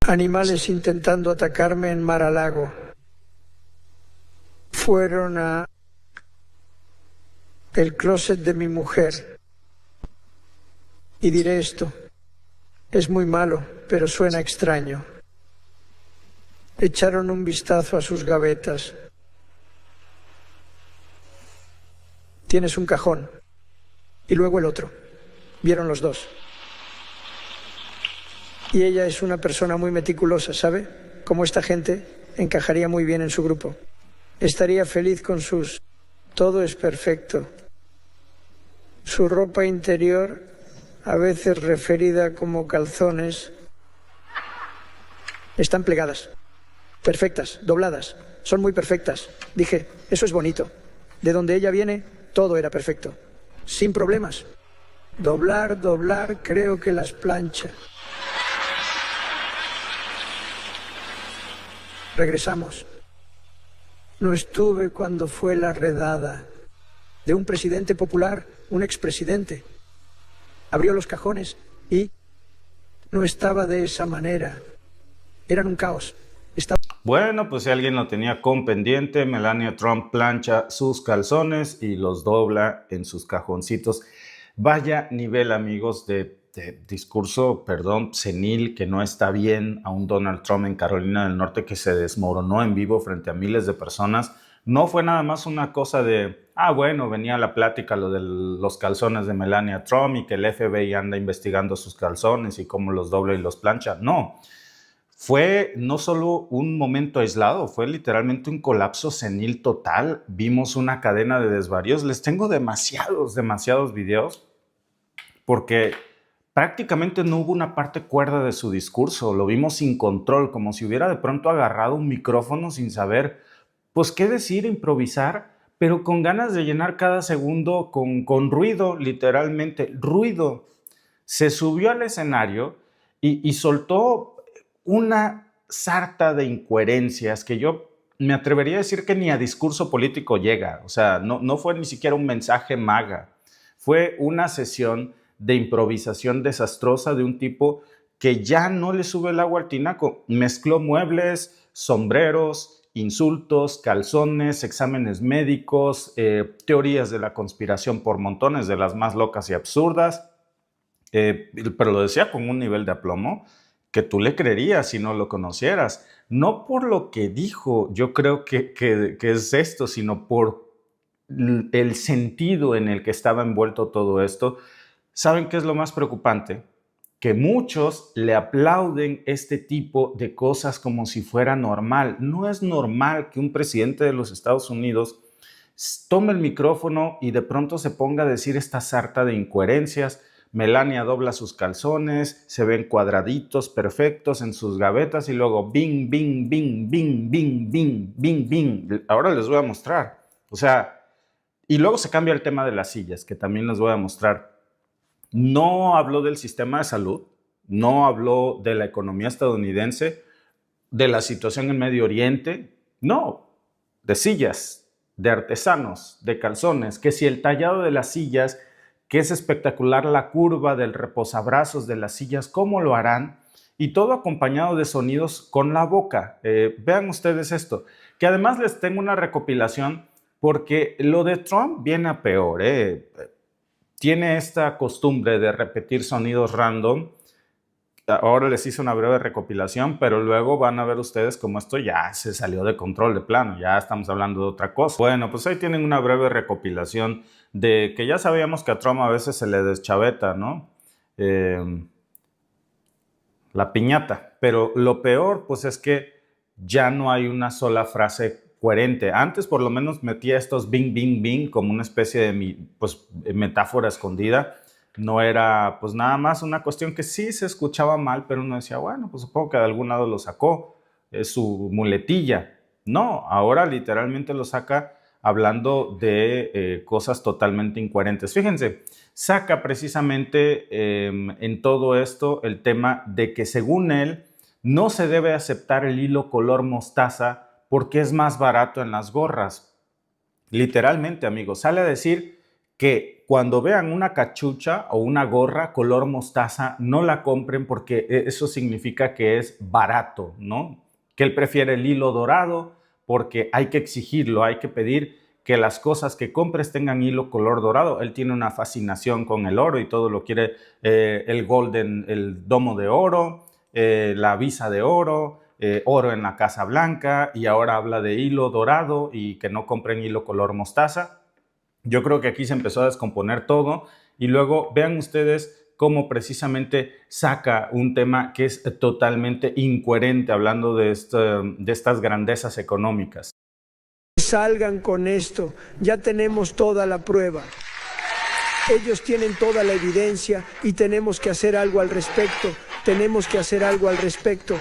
Animales intentando atacarme en Mar-a-Lago. Fueron a el closet de mi mujer. Y diré esto, es muy malo, pero suena extraño. Echaron un vistazo a sus gavetas. Tienes un cajón. Y luego el otro. Vieron los dos. Y ella es una persona muy meticulosa, ¿sabe? Como esta gente, encajaría muy bien en su grupo. Estaría feliz con sus... Todo es perfecto. Su ropa interior, a veces referida como calzones, están plegadas, perfectas, dobladas, son muy perfectas. Dije, eso es bonito. De donde ella viene, todo era perfecto, sin problemas. Doblar, doblar, creo que las plancha. Regresamos. No estuve cuando fue la redada de un presidente popular, un expresidente. Abrió los cajones y no estaba de esa manera. Eran un caos. Bueno, pues si alguien lo tenía con pendiente, Melania Trump plancha sus calzones y los dobla en sus cajoncitos. Vaya nivel, amigos, de discurso, perdón, senil, que no está bien a un Donald Trump en Carolina del Norte que se desmoronó en vivo frente a miles de personas. No fue nada más una cosa de, bueno, venía a la plática lo de los calzones de Melania Trump y que el FBI anda investigando sus calzones y cómo los dobla y los plancha. No, fue no solo un momento aislado, fue literalmente un colapso senil total. Vimos una cadena de desvaríos. Les tengo demasiados videos porque prácticamente no hubo una parte cuerda de su discurso. Lo vimos sin control, como si hubiera de pronto agarrado un micrófono sin saber pues qué decir, improvisar, pero con ganas de llenar cada segundo con ruido, literalmente ruido. Se subió al escenario y soltó una sarta de incoherencias que yo me atrevería a decir que ni a discurso político llega. O sea, no fue ni siquiera un mensaje maga. Fue una sesión de improvisación desastrosa de un tipo que ya no le sube el agua al tinaco. Mezcló muebles, sombreros, insultos, calzones, exámenes médicos, teorías de la conspiración por montones, de las más locas y absurdas, pero lo decía con un nivel de aplomo que tú le creerías si no lo conocieras. No por lo que dijo, yo creo que es esto, sino por el sentido en el que estaba envuelto todo esto. ¿Saben qué es lo más preocupante? Que muchos le aplauden este tipo de cosas como si fuera normal. No es normal que un presidente de los Estados Unidos tome el micrófono y de pronto se ponga a decir esta sarta de incoherencias. Melania dobla sus calzones, se ven cuadraditos perfectos en sus gavetas y luego bing, bing, bing, bing, bing, bing, bing, bing. Ahora les voy a mostrar. O sea, y luego se cambia el tema de las sillas, que también les voy a mostrar. No habló del sistema de salud, no habló de la economía estadounidense, de la situación en Medio Oriente, no, de sillas, de artesanos, de calzones, que si el tallado de las sillas, que es espectacular la curva del reposabrazos de las sillas, ¿cómo lo harán? Y todo acompañado de sonidos con la boca. Vean ustedes esto, que además les tengo una recopilación porque lo de Trump viene a peor, tiene esta costumbre de repetir sonidos random. Ahora les hice una breve recopilación, pero luego van a ver ustedes cómo esto ya se salió de control de plano, ya estamos hablando de otra cosa. Bueno, pues ahí tienen una breve recopilación de que ya sabíamos que a Trump a veces se le deschaveta, ¿no? La piñata. Pero lo peor, pues es que ya no hay una sola frase coherente. Antes por lo menos metía estos bing, bing, bing como una especie de metáfora escondida. No era pues nada más una cuestión que sí se escuchaba mal, pero uno decía, bueno, pues supongo que de algún lado lo sacó, es su muletilla. No, ahora literalmente lo saca hablando de cosas totalmente incoherentes. Fíjense, saca precisamente en todo esto el tema de que según él no se debe aceptar el hilo color mostaza porque es más barato en las gorras. Literalmente, amigos, sale a decir que cuando vean una cachucha o una gorra color mostaza, no la compren porque eso significa que es barato, ¿no? Que él prefiere el hilo dorado porque hay que exigirlo, hay que pedir que las cosas que compres tengan hilo color dorado. Él tiene una fascinación con el oro y todo lo quiere, el golden, el domo de oro, la visa de oro, oro en la Casa Blanca, y ahora habla de hilo dorado y que no compren hilo color mostaza. Yo creo que aquí se empezó a descomponer todo y luego vean ustedes cómo precisamente saca un tema que es totalmente incoherente hablando de estas grandezas económicas. Salgan con esto, ya tenemos toda la prueba. Ellos tienen toda la evidencia y tenemos que hacer algo al respecto. Tenemos que hacer algo al respecto.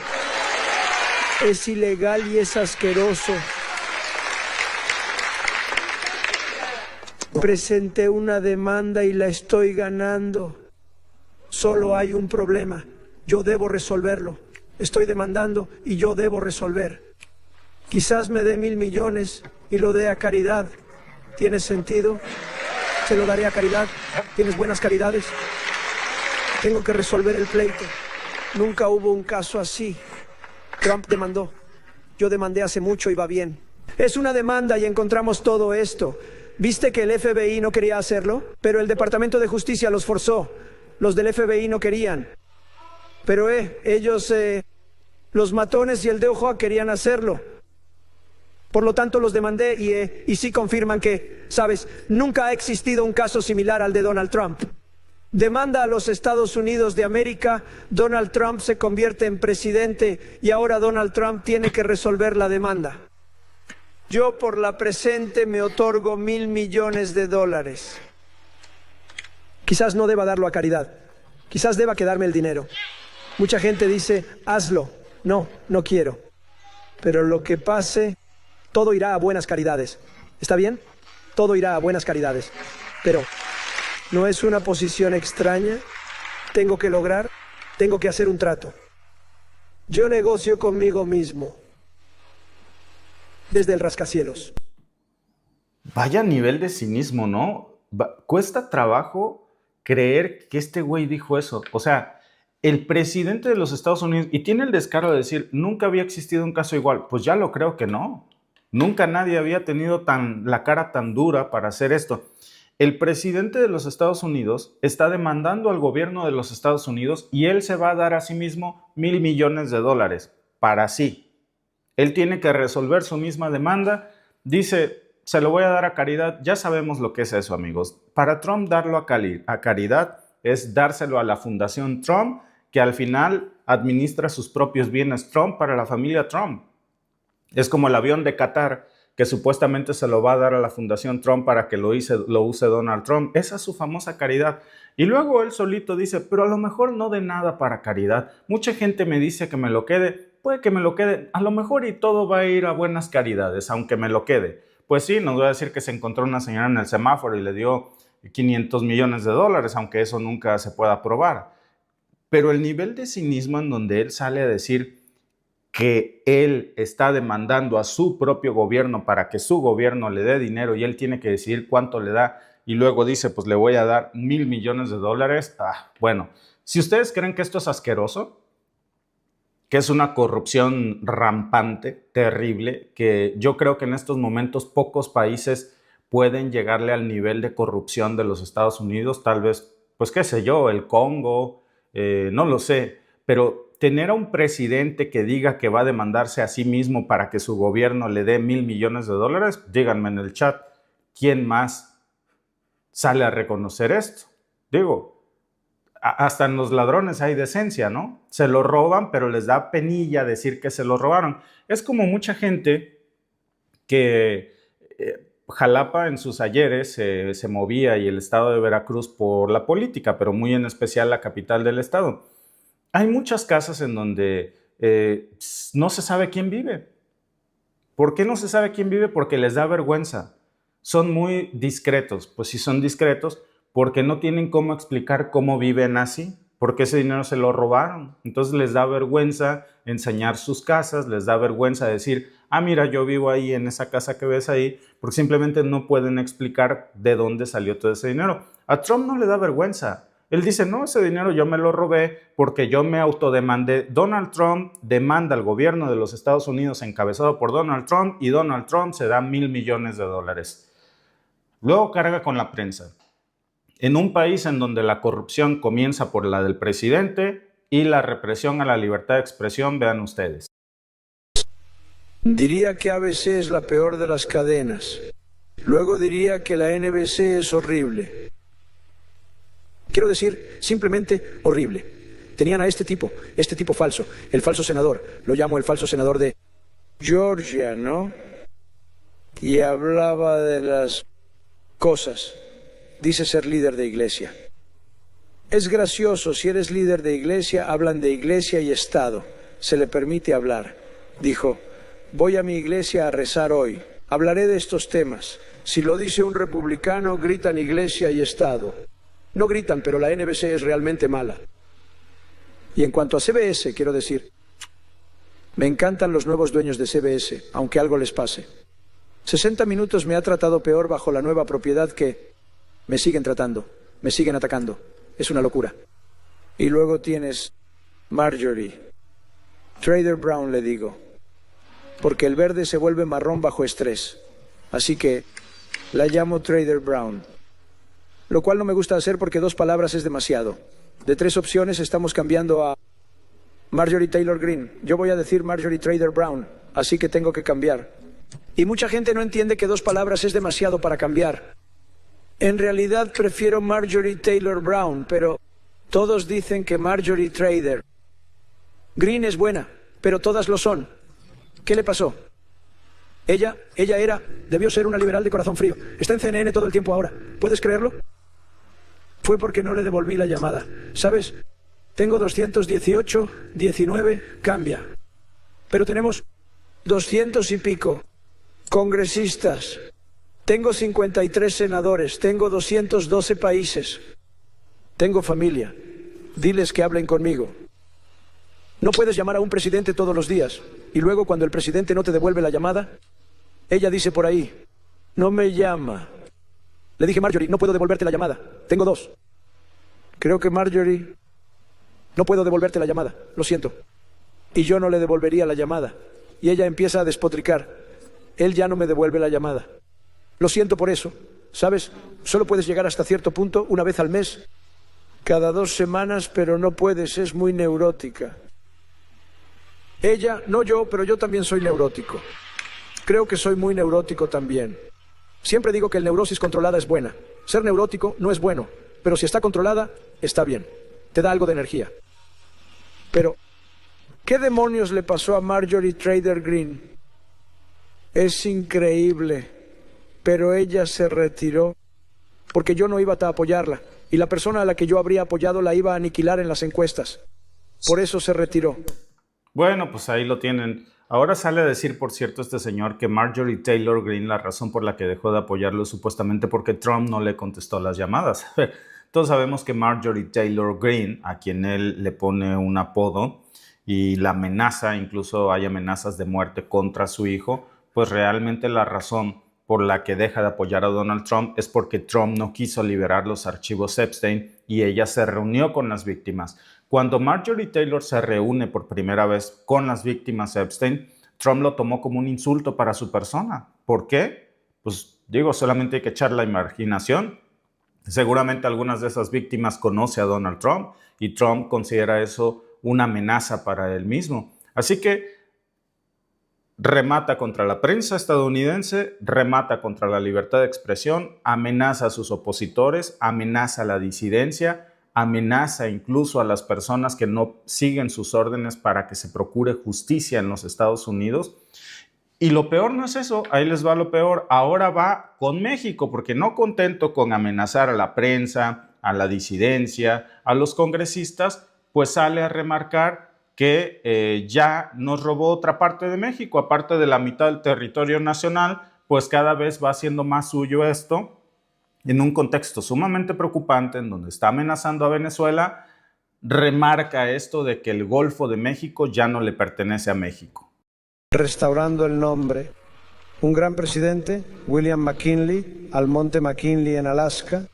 Es ilegal y es asqueroso. Presenté una demanda y la estoy ganando. Solo hay un problema. Yo debo resolverlo. Estoy demandando y yo debo resolver. Quizás me dé 1,000 millones y lo dé a caridad. ¿Tiene sentido? Se lo daré a caridad. ¿Tienes buenas caridades? Tengo que resolver el pleito. Nunca hubo un caso así. Trump demandó. Yo demandé hace mucho y va bien. Es una demanda y encontramos todo esto. ¿Viste que el FBI no quería hacerlo? Pero el Departamento de Justicia los forzó. Los del FBI no querían. Pero ellos, los matones y el de Ojoa querían hacerlo. Por lo tanto, los demandé y sí confirman que, ¿sabes? Nunca ha existido un caso similar al de Donald Trump. Demanda a los Estados Unidos de América, Donald Trump se convierte en presidente y ahora Donald Trump tiene que resolver la demanda. Yo por la presente me otorgo $1,000 millones. Quizás no deba darlo a caridad. Quizás deba quedarme el dinero. Mucha gente dice, hazlo. No, no quiero. Pero lo que pase, todo irá a buenas caridades. ¿Está bien? Todo irá a buenas caridades. Pero, ¿no es una posición extraña? Tengo que hacer un trato. Yo negocio conmigo mismo. Desde el rascacielos. Vaya nivel de cinismo, ¿no? Cuesta trabajo creer que este güey dijo eso. O sea, el presidente de los Estados Unidos, y tiene el descaro de decir, nunca había existido un caso igual. Pues ya lo creo que no. Nunca nadie había tenido la cara tan dura para hacer esto. El presidente de los Estados Unidos está demandando al gobierno de los Estados Unidos y él se va a dar a sí mismo $1,000 millones para sí. Él tiene que resolver su misma demanda. Dice, se lo voy a dar a caridad. Ya sabemos lo que es eso, amigos. Para Trump, darlo a caridad es dárselo a la Fundación Trump, que al final administra sus propios bienes Trump para la familia Trump. Es como el avión de Qatar, que supuestamente se lo va a dar a la Fundación Trump para que lo use Donald Trump. Esa es su famosa caridad. Y luego él solito dice, pero a lo mejor no de nada para caridad. Mucha gente me dice que me lo quede. Puede que me lo quede. A lo mejor y todo va a ir a buenas caridades, aunque me lo quede. Pues sí, nos va a decir que se encontró una señora en el semáforo y le dio $500 millones, aunque eso nunca se pueda probar. Pero el nivel de cinismo en donde él sale a decir que él está demandando a su propio gobierno para que su gobierno le dé dinero y él tiene que decidir cuánto le da y luego dice, pues le voy a dar $1,000 millones. Bueno, si ustedes creen que esto es asqueroso, que es una corrupción rampante, terrible, que yo creo que en estos momentos pocos países pueden llegarle al nivel de corrupción de los Estados Unidos, tal vez, pues qué sé yo, el Congo, no lo sé, pero tener a un presidente que diga que va a demandarse a sí mismo para que su gobierno le dé $1,000 millones, díganme en el chat, ¿quién más sale a reconocer esto? Digo, hasta en los ladrones hay decencia, ¿no? Se lo roban, pero les da penilla decir que se lo robaron. Es como mucha gente que Jalapa en sus ayeres se movía y el estado de Veracruz por la política, pero muy en especial la capital del estado. Hay muchas casas en donde no se sabe quién vive. ¿Por qué no se sabe quién vive? Porque les da vergüenza. Son muy discretos. Pues si son discretos, porque no tienen cómo explicar cómo viven así, porque ese dinero se lo robaron. Entonces les da vergüenza enseñar sus casas, les da vergüenza decir, ah, mira, yo vivo ahí en esa casa que ves ahí, porque simplemente no pueden explicar de dónde salió todo ese dinero. A Trump no le da vergüenza. Él dice, no, ese dinero yo me lo robé porque yo me autodemandé. Donald Trump demanda al gobierno de los Estados Unidos encabezado por Donald Trump y Donald Trump se da $1,000 millones. Luego carga con la prensa. En un país en donde la corrupción comienza por la del presidente y la represión a la libertad de expresión, vean ustedes. Diría que ABC es la peor de las cadenas. Luego diría que la NBC es horrible. Quiero decir, simplemente horrible. Tenían a este tipo falso, el falso senador. Lo llamo el falso senador de Georgia, ¿no? Y hablaba de las cosas. Dice ser líder de iglesia. Es gracioso, si eres líder de iglesia, hablan de iglesia y Estado. Se le permite hablar. Dijo, voy a mi iglesia a rezar hoy. Hablaré de estos temas. Si lo dice un republicano, gritan iglesia y Estado. No gritan, pero la NBC es realmente mala. Y en cuanto a CBS, quiero decir, me encantan los nuevos dueños de CBS, aunque algo les pase. 60 Minutos me ha tratado peor bajo la nueva propiedad que me siguen tratando, me siguen atacando. Es una locura. Y luego tienes Marjorie. Trader Brown, le digo. Porque el verde se vuelve marrón bajo estrés. Así que la llamo Trader Brown. Lo cual no me gusta hacer porque 2 palabras es demasiado. De 3 opciones estamos cambiando a Marjorie Taylor Greene. Yo voy a decir Marjorie Trader Brown, así que tengo que cambiar. Y mucha gente no entiende que 2 palabras es demasiado para cambiar. En realidad prefiero Marjorie Taylor Brown, pero todos dicen que Marjorie Trader Greene es buena, pero todas lo son. ¿Qué le pasó? Ella debió ser una liberal de corazón frío. Está en CNN todo el tiempo ahora. ¿Puedes creerlo? Fue porque no le devolví la llamada. ¿Sabes? Tengo 218, 19, cambia. Pero tenemos 200 y pico congresistas. Tengo 53 senadores. Tengo 212 países. Tengo familia. Diles que hablen conmigo. No puedes llamar a un presidente todos los días. Y luego cuando el presidente no te devuelve la llamada, ella dice por ahí, no me llama. Le dije, Marjorie, no puedo devolverte la llamada. Tengo 2. Creo que Marjorie, no puedo devolverte la llamada. Lo siento. Y yo no le devolvería la llamada. Y ella empieza a despotricar. Él ya no me devuelve la llamada. Lo siento por eso. ¿Sabes? Solo puedes llegar hasta cierto punto, una vez al mes. Cada 2 semanas, pero no puedes. Es muy neurótica. Ella, no yo, pero yo también soy neurótico. Creo que soy muy neurótico también. Siempre digo que el neurosis controlada es buena. Ser neurótico no es bueno, pero si está controlada, está bien. Te da algo de energía. Pero, ¿qué demonios le pasó a Marjorie Trader Greene? Es increíble, pero ella se retiró porque yo no iba a apoyarla y la persona a la que yo habría apoyado la iba a aniquilar en las encuestas. Por eso se retiró. Bueno, pues ahí lo tienen. Ahora sale a decir, por cierto, este señor que Marjorie Taylor Greene, la razón por la que dejó de apoyarlo es supuestamente porque Trump no le contestó las llamadas. Todos sabemos que Marjorie Taylor Greene, a quien él le pone un apodo y la amenaza, incluso hay amenazas de muerte contra su hijo, pues realmente la razón por la que deja de apoyar a Donald Trump es porque Trump no quiso liberar los archivos Epstein y ella se reunió con las víctimas. Cuando Marjorie Taylor se reúne por primera vez con las víctimas Epstein, Trump lo tomó como un insulto para su persona. ¿Por qué? Pues digo, solamente hay que echar la imaginación. Seguramente algunas de esas víctimas conoce a Donald Trump y Trump considera eso una amenaza para él mismo. Así que remata contra la prensa estadounidense, remata contra la libertad de expresión, amenaza a sus opositores, amenaza a la disidencia, amenaza incluso a las personas que no siguen sus órdenes para que se procure justicia en los Estados Unidos. Y lo peor no es eso, ahí les va lo peor. Ahora va con México, porque no contento con amenazar a la prensa, a la disidencia, a los congresistas, pues sale a remarcar que ya nos robó otra parte de México, aparte de la mitad del territorio nacional, pues cada vez va siendo más suyo esto, en un contexto sumamente preocupante, en donde está amenazando a Venezuela, remarca esto de que el Golfo de México ya no le pertenece a México. Restaurando el nombre. Un gran presidente, William McKinley, al monte McKinley en Alaska.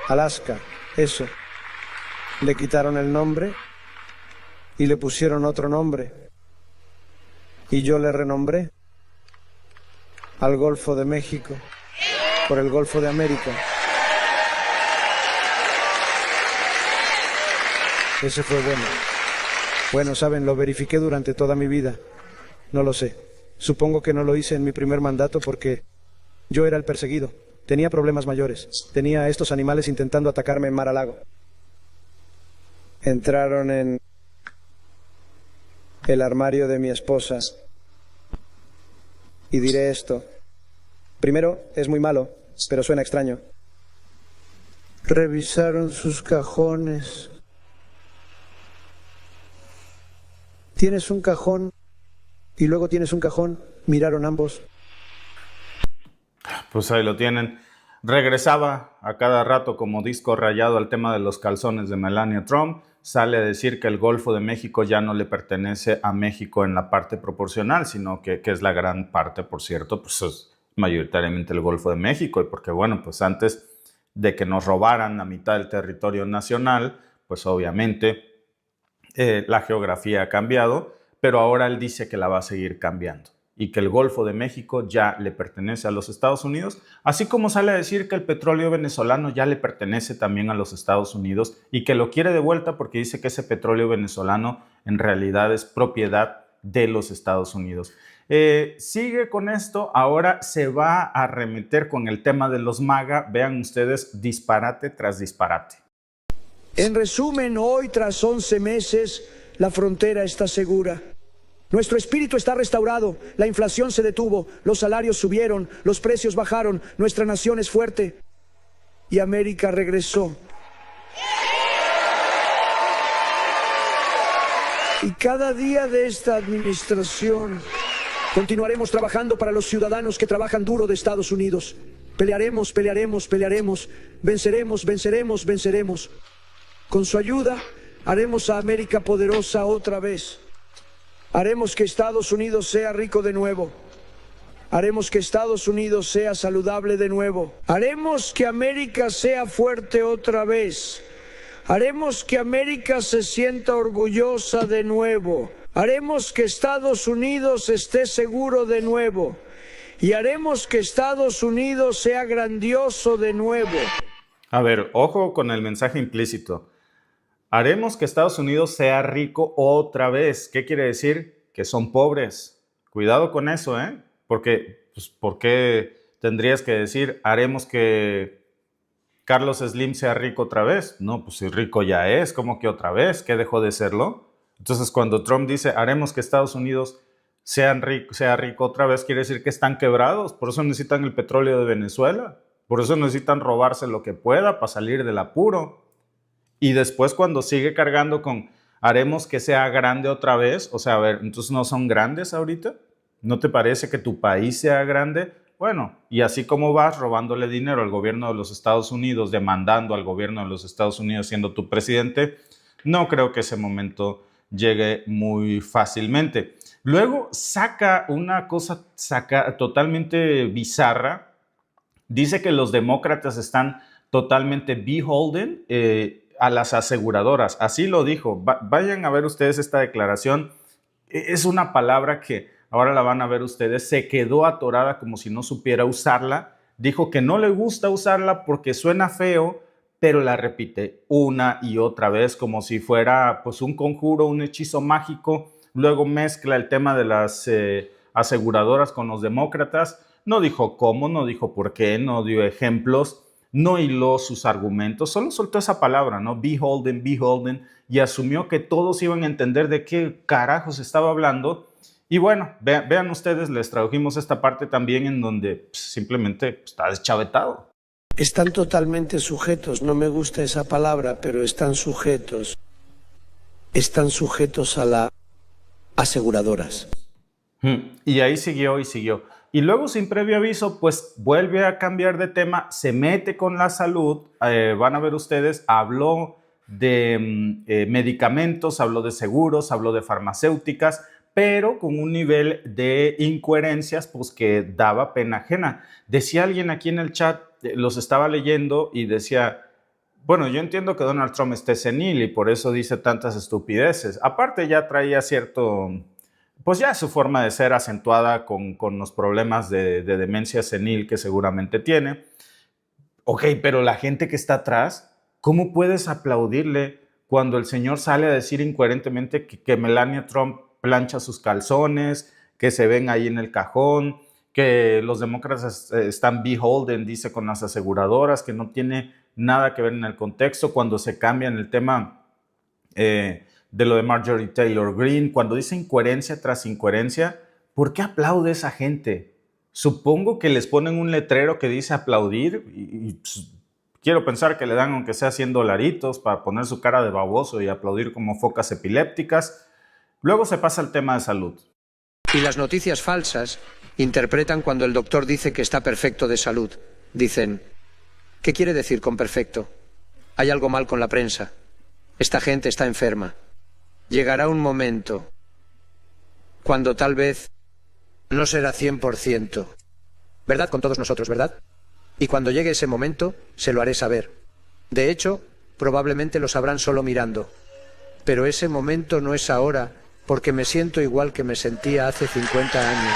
Alaska, eso. Le quitaron el nombre y le pusieron otro nombre. Y yo le renombré al Golfo de México por el Golfo de América. Ese fue bueno. Bueno, saben, lo verifiqué durante toda mi vida. No lo sé. Supongo que no lo hice en mi primer mandato porque yo era el perseguido. Tenía problemas mayores. Tenía a estos animales intentando atacarme en Mar-a-Lago. Entraron en el armario de mi esposa. Y diré esto. Primero, es muy malo, pero suena extraño. Revisaron sus cajones. Tienes un cajón y luego tienes un cajón. Miraron ambos. Pues ahí lo tienen. Regresaba a cada rato como disco rayado al tema de los calzones de Melania Trump. Sale a decir que el Golfo de México ya no le pertenece a México en la parte proporcional, sino que es la gran parte, por cierto, pues es mayoritariamente el Golfo de México. Y porque, bueno, pues antes de que nos robaran la mitad del territorio nacional, pues obviamente la geografía ha cambiado, pero ahora él dice que la va a seguir cambiando y que el Golfo de México ya le pertenece a los Estados Unidos, así como sale a decir que el petróleo venezolano ya le pertenece también a los Estados Unidos y que lo quiere de vuelta porque dice que ese petróleo venezolano en realidad es propiedad de los Estados Unidos. Sigue con esto, ahora se va a arremeter con el tema de los MAGA. Vean ustedes, disparate tras disparate. En resumen, hoy, tras 11 meses, la frontera está segura. Nuestro espíritu está restaurado, la inflación se detuvo, los salarios subieron, los precios bajaron, nuestra nación es fuerte y América regresó. Y cada día de esta administración continuaremos trabajando para los ciudadanos que trabajan duro de Estados Unidos. Pelearemos, pelearemos, pelearemos, venceremos, venceremos, venceremos. Con su ayuda, haremos a América poderosa otra vez. Haremos que Estados Unidos sea rico de nuevo. Haremos que Estados Unidos sea saludable de nuevo. Haremos que América sea fuerte otra vez. Haremos que América se sienta orgullosa de nuevo. Haremos que Estados Unidos esté seguro de nuevo. Y haremos que Estados Unidos sea grandioso de nuevo. A ver, ojo con el mensaje implícito. Haremos que Estados Unidos sea rico otra vez. ¿Qué quiere decir? Que son pobres. Cuidado con eso, ¿eh? Porque, pues, ¿por qué tendrías que decir haremos que Carlos Slim sea rico otra vez? No, pues si rico ya es, ¿cómo que otra vez? ¿Qué dejó de serlo? Entonces, cuando Trump dice haremos que Estados Unidos sea rico otra vez, quiere decir que están quebrados. Por eso necesitan el petróleo de Venezuela. Por eso necesitan robarse lo que pueda para salir del apuro. Y después cuando sigue cargando con haremos que sea grande otra vez, o sea, a ver, entonces no son grandes ahorita, ¿no te parece que tu país sea grande? Bueno, y así como vas robándole dinero al gobierno de los Estados Unidos, demandando al gobierno de los Estados Unidos siendo tu presidente, no creo que ese momento llegue muy fácilmente. Luego saca una cosa totalmente bizarra, dice que los demócratas están totalmente beholden a las aseguradoras. Así lo dijo. Vayan a ver ustedes esta declaración. Es una palabra que ahora la van a ver ustedes. Se quedó atorada como si no supiera usarla. Dijo que no le gusta usarla porque suena feo, pero la repite una y otra vez como si fuera pues un conjuro, un hechizo mágico. Luego mezcla el tema de las aseguradoras con los demócratas. No dijo cómo, no dijo por qué, no dio ejemplos. No hiló sus argumentos, solo soltó esa palabra, ¿no? Beholden, beholden, y asumió que todos iban a entender de qué carajos estaba hablando. Y bueno, vean ustedes, les tradujimos esta parte también en donde simplemente está deschavetado. Están totalmente sujetos, no me gusta esa palabra, pero están sujetos. Están sujetos a las aseguradoras. Y ahí siguió y siguió. Y luego, sin previo aviso, pues vuelve a cambiar de tema, se mete con la salud. Van a ver ustedes, habló de medicamentos, habló de seguros, habló de farmacéuticas, pero con un nivel de incoherencias pues que daba pena ajena. Decía alguien aquí en el chat, los estaba leyendo y decía, bueno, yo entiendo que Donald Trump esté senil y por eso dice tantas estupideces. Aparte ya traía cierto, pues ya su forma de ser acentuada con los problemas de demencia senil que seguramente tiene. Ok, pero la gente que está atrás, ¿cómo puedes aplaudirle cuando el señor sale a decir incoherentemente que Melania Trump plancha sus calzones, que se ven ahí en el cajón, que los demócratas están beholden, dice, con las aseguradoras, que no tiene nada que ver en el contexto, cuando se cambia en el tema de lo de Marjorie Taylor Greene, cuando dice incoherencia tras incoherencia? ¿Por qué aplaude esa gente? Supongo que les ponen un letrero que dice aplaudir y pues, quiero pensar que le dan aunque sea $100 para poner su cara de baboso y aplaudir como focas epilépticas. Luego se pasa al tema de salud. Y las noticias falsas interpretan cuando el doctor dice que está perfecto de salud. Dicen, ¿qué quiere decir con perfecto? Hay algo mal con la prensa. Esta gente está enferma. Llegará un momento cuando tal vez no será 100%. ¿Verdad? Con todos nosotros, ¿verdad? Y cuando llegue ese momento, se lo haré saber. De hecho, probablemente lo sabrán solo mirando. Pero ese momento no es ahora, porque me siento igual que me sentía hace 50 años.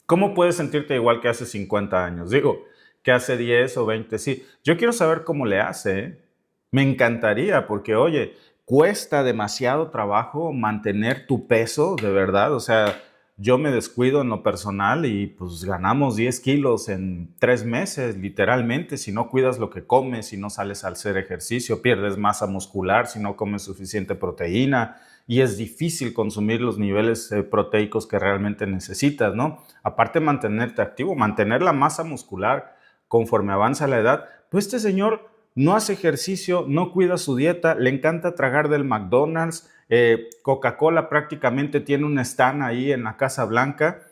¿Cómo puedes sentirte igual que hace 50 años? Digo, que hace 10 o 20, sí. Yo quiero saber cómo le hace, ¿eh? Me encantaría, porque, oye, cuesta demasiado trabajo mantener tu peso, de verdad. O sea, yo me descuido en lo personal y pues ganamos 10 kilos en 3 meses, literalmente. Si no cuidas lo que comes, si no sales a hacer ejercicio, pierdes masa muscular, si no comes suficiente proteína. Y es difícil consumir los niveles proteicos que realmente necesitas, ¿no? Aparte, mantenerte activo, mantener la masa muscular conforme avanza la edad. Pues este señor no hace ejercicio, no cuida su dieta, le encanta tragar del McDonald's, Coca-Cola prácticamente tiene un stand ahí en la Casa Blanca,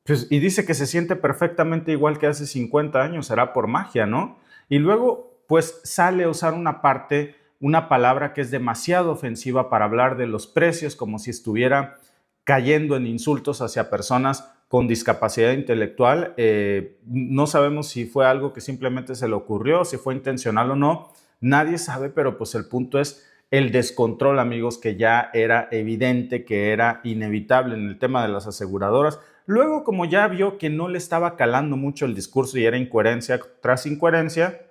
pues, y dice que se siente perfectamente igual que hace 50 años, será por magia, ¿no? Y luego, pues sale a usar una palabra que es demasiado ofensiva para hablar de los precios, como si estuviera cayendo en insultos hacia personas con discapacidad intelectual. No sabemos si fue algo que simplemente se le ocurrió, si fue intencional o no. Nadie sabe, pero pues el punto es el descontrol, amigos, que ya era evidente, que era inevitable en el tema de las aseguradoras. Luego, como ya vio que no le estaba calando mucho el discurso y era incoherencia tras incoherencia,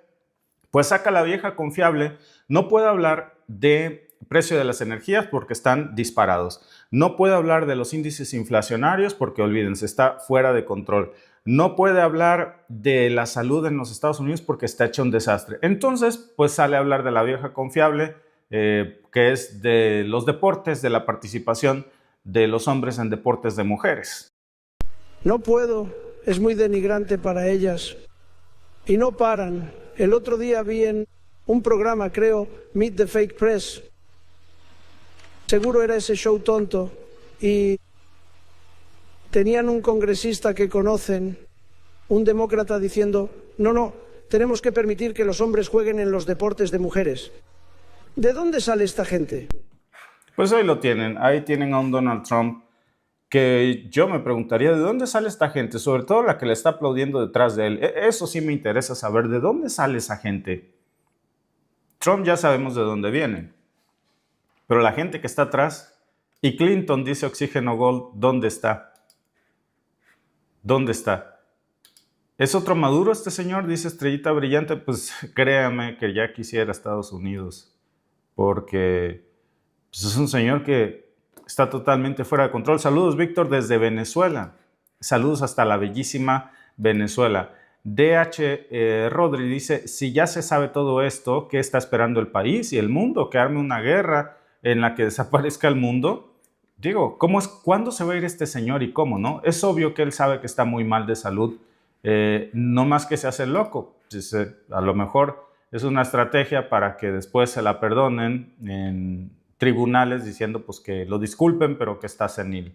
pues saca la vieja confiable. No puede hablar de precio de las energías porque están disparados. No puede hablar de los índices inflacionarios porque, olvídense, está fuera de control. No puede hablar de la salud en los Estados Unidos porque está hecho un desastre. Entonces, pues sale a hablar de la vieja confiable, que es de los deportes, de la participación de los hombres en deportes de mujeres. No puedo, es muy denigrante para ellas. Y no paran. El otro día vi en un programa, creo, Meet the Fake Press. Seguro era ese show tonto. Y tenían un congresista que conocen, un demócrata, diciendo, no, tenemos que permitir que los hombres jueguen en los deportes de mujeres. ¿De dónde sale esta gente? Pues ahí lo tienen. Ahí tienen a un Donald Trump que yo me preguntaría, ¿de dónde sale esta gente? Sobre todo la que le está aplaudiendo detrás de él. Eso sí me interesa saber, ¿de dónde sale esa gente? Trump ya sabemos de dónde viene, pero la gente que está atrás, y Clinton dice Oxígeno Gold, ¿dónde está? ¿Dónde está? ¿Es otro Maduro este señor? Dice Estrellita Brillante. Pues créame que ya quisiera Estados Unidos, porque pues, es un señor que está totalmente fuera de control. Saludos, Víctor, desde Venezuela. Saludos hasta la bellísima Venezuela. DH Rodri dice, si ya se sabe todo esto, ¿qué está esperando el país y el mundo? ¿Que arme una guerra en la que desaparezca el mundo? Digo, ¿cuándo se va a ir este señor y cómo, no? Es obvio que él sabe que está muy mal de salud, no más que se hace loco. Pues, a lo mejor es una estrategia para que después se la perdonen en tribunales diciendo pues que lo disculpen, pero que está senil.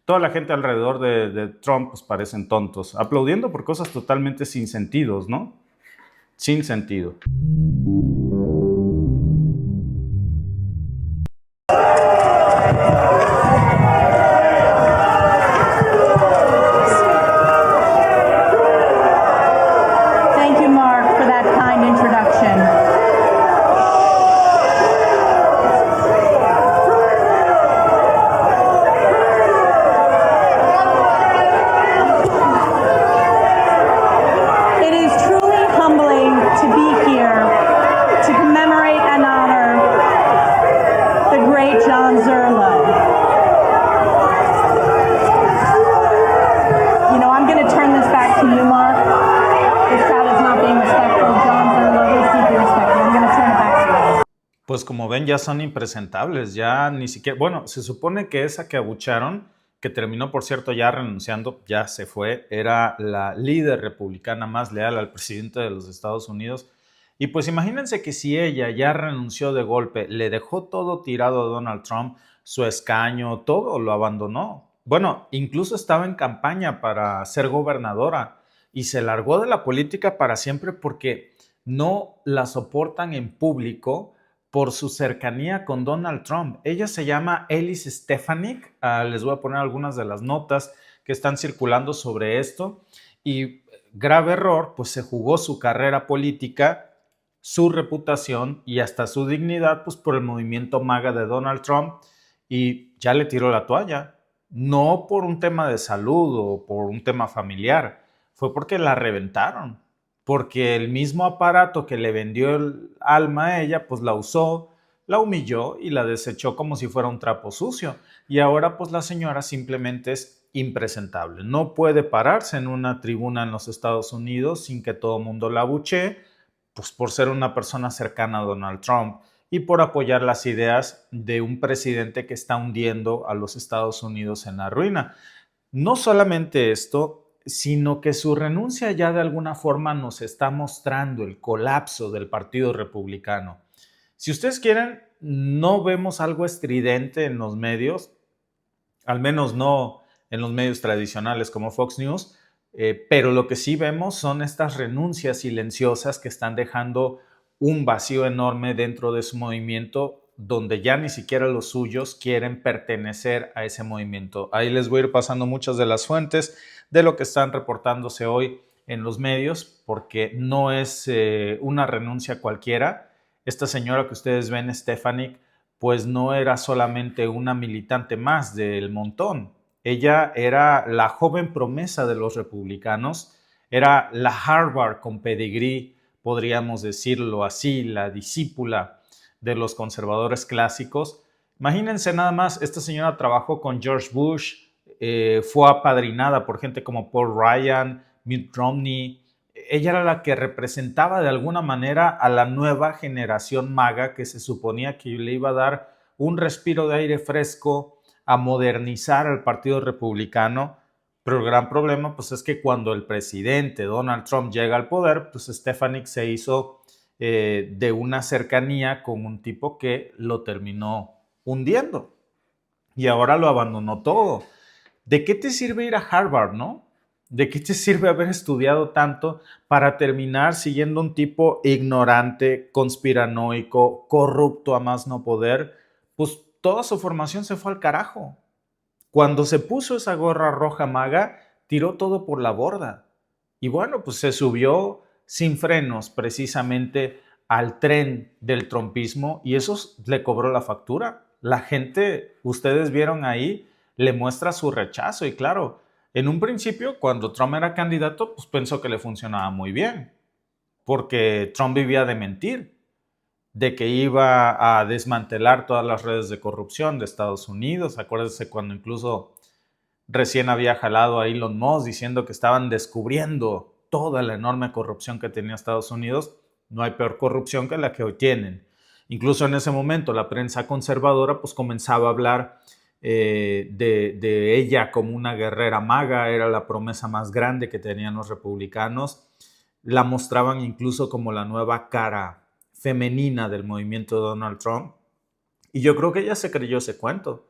Toda la gente alrededor de Trump pues parecen tontos, aplaudiendo por cosas totalmente sin sentido, ¿no? Sin sentido. Pues como ven, ya son impresentables, ya ni siquiera, bueno, se supone que esa que abucharon, que terminó, por cierto, ya renunciando, ya se fue, era la líder republicana más leal al presidente de los Estados Unidos. Y pues imagínense que si ella ya renunció de golpe, le dejó todo tirado a Donald Trump, su escaño, todo lo abandonó. Bueno, incluso estaba en campaña para ser gobernadora y se largó de la política para siempre porque no la soportan en público por su cercanía con Donald Trump. Ella se llama Elise Stefanik. Les voy a poner algunas de las notas que están circulando sobre esto. Y grave error, pues se jugó su carrera política, su reputación y hasta su dignidad, pues por el movimiento MAGA de Donald Trump, y ya le tiró la toalla. No por un tema de salud o por un tema familiar, fue porque la reventaron, porque el mismo aparato que le vendió el alma a ella, pues la usó, la humilló y la desechó como si fuera un trapo sucio. Y ahora pues la señora simplemente es impresentable. No puede pararse en una tribuna en los Estados Unidos sin que todo el mundo la abuchee, pues por ser una persona cercana a Donald Trump y por apoyar las ideas de un presidente que está hundiendo a los Estados Unidos en la ruina. No solamente esto, sino que su renuncia ya de alguna forma nos está mostrando el colapso del Partido Republicano. Si ustedes quieren, no vemos algo estridente en los medios, al menos no en los medios tradicionales como Fox News, pero lo que sí vemos son estas renuncias silenciosas que están dejando un vacío enorme dentro de su movimiento, donde ya ni siquiera los suyos quieren pertenecer a ese movimiento. Ahí les voy a ir pasando muchas de las fuentes de lo que están reportándose hoy en los medios, porque no es una renuncia cualquiera. Esta señora que ustedes ven, Stefanik, pues no era solamente una militante más del montón. Ella era la joven promesa de los republicanos, era la Harvard con pedigrí, podríamos decirlo así, la discípula de los conservadores clásicos. Imagínense nada más, esta señora trabajó con George Bush, fue apadrinada por gente como Paul Ryan, Mitt Romney. Ella era la que representaba de alguna manera a la nueva generación MAGA que se suponía que le iba a dar un respiro de aire fresco, a modernizar al Partido Republicano. Pero el gran problema pues es que cuando el presidente Donald Trump llega al poder, pues Stefanik se hizo de una cercanía con un tipo que lo terminó hundiendo y ahora lo abandonó todo. ¿De qué te sirve ir a Harvard, no? ¿De qué te sirve haber estudiado tanto para terminar siguiendo un tipo ignorante, conspiranoico, corrupto a más no poder? Pues toda su formación se fue al carajo. Cuando se puso esa gorra roja MAGA, tiró todo por la borda. Y bueno, pues se subió sin frenos precisamente al tren del trumpismo y eso le cobró la factura. La gente, ustedes vieron ahí, le muestra su rechazo y claro, en un principio cuando Trump era candidato, pues pensó que le funcionaba muy bien, porque Trump vivía de mentir, de que iba a desmantelar todas las redes de corrupción de Estados Unidos. Acuérdense cuando incluso recién había jalado a Elon Musk diciendo que estaban descubriendo toda la enorme corrupción que tenía Estados Unidos. No hay peor corrupción que la que hoy tienen. Incluso en ese momento la prensa conservadora pues comenzaba a hablar de ella como una guerrera MAGA, era la promesa más grande que tenían los republicanos. La mostraban incluso como la nueva cara femenina del movimiento de Donald Trump. Y yo creo que ella se creyó ese cuento.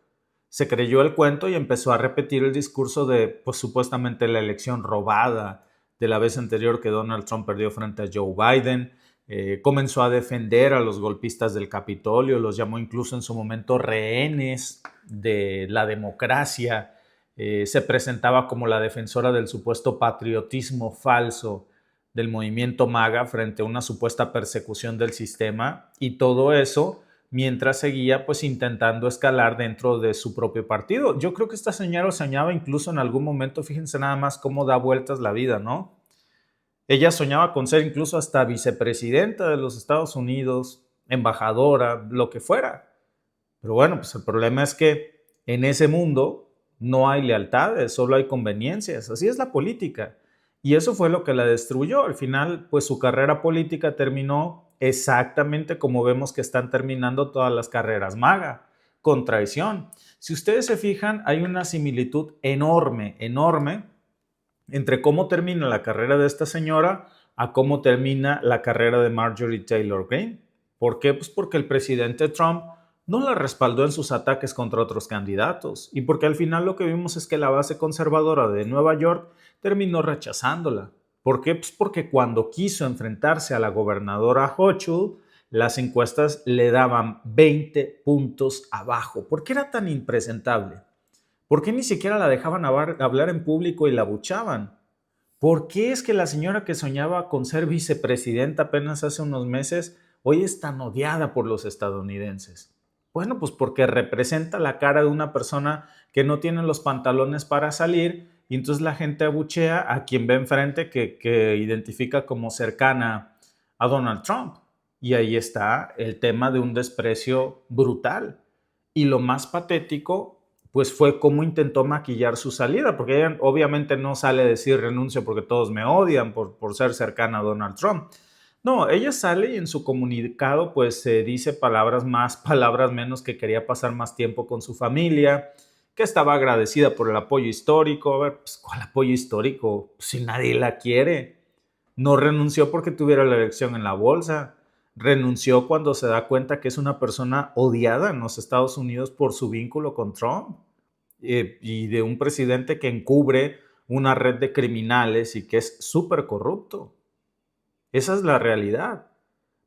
Se creyó el cuento y empezó a repetir el discurso de, pues supuestamente la elección robada de la vez anterior que Donald Trump perdió frente a Joe Biden. Comenzó a defender a los golpistas del Capitolio, los llamó incluso en su momento rehenes de la democracia. Se presentaba como la defensora del supuesto patriotismo falso del movimiento MAGA frente a una supuesta persecución del sistema, y todo eso mientras seguía pues intentando escalar dentro de su propio partido. Yo creo que esta señora soñaba incluso en algún momento, fíjense nada más cómo da vueltas la vida, ¿no? Ella soñaba con ser incluso hasta vicepresidenta de los Estados Unidos, embajadora, lo que fuera. Pero bueno, pues el problema es que en ese mundo no hay lealtades, solo hay conveniencias. Así es la política. Y eso fue lo que la destruyó. Al final, pues su carrera política terminó exactamente como vemos que están terminando todas las carreras MAGA, con traición. Si ustedes se fijan, hay una similitud enorme, enorme entre cómo termina la carrera de esta señora a cómo termina la carrera de Marjorie Taylor Greene. ¿Por qué? Pues porque el presidente Trump no la respaldó en sus ataques contra otros candidatos y porque al final lo que vimos es que la base conservadora de Nueva York terminó rechazándola. ¿Por qué? Pues porque cuando quiso enfrentarse a la gobernadora Hochul, las encuestas le daban 20 puntos abajo. ¿Por qué era tan impresentable? ¿Por qué ni siquiera la dejaban hablar en público y la abuchaban? ¿Por qué es que la señora que soñaba con ser vicepresidenta apenas hace unos meses hoy es tan odiada por los estadounidenses? Bueno, pues porque representa la cara de una persona que no tiene los pantalones para salir y entonces la gente abuchea a quien ve enfrente que identifica como cercana a Donald Trump. Y ahí está el tema de un desprecio brutal. Y lo más patético pues fue cómo intentó maquillar su salida, porque ella obviamente no sale a decir renuncio porque todos me odian por ser cercana a Donald Trump. No, ella sale y en su comunicado pues dice palabras más, palabras menos, que quería pasar más tiempo con su familia, que estaba agradecida por el apoyo histórico. A ver, pues, ¿cuál apoyo histórico? Pues, si nadie la quiere. No renunció porque tuviera la elección en la bolsa. Renunció cuando se da cuenta que es una persona odiada en los Estados Unidos por su vínculo con Trump y de un presidente que encubre una red de criminales y que es súper corrupto. Esa es la realidad.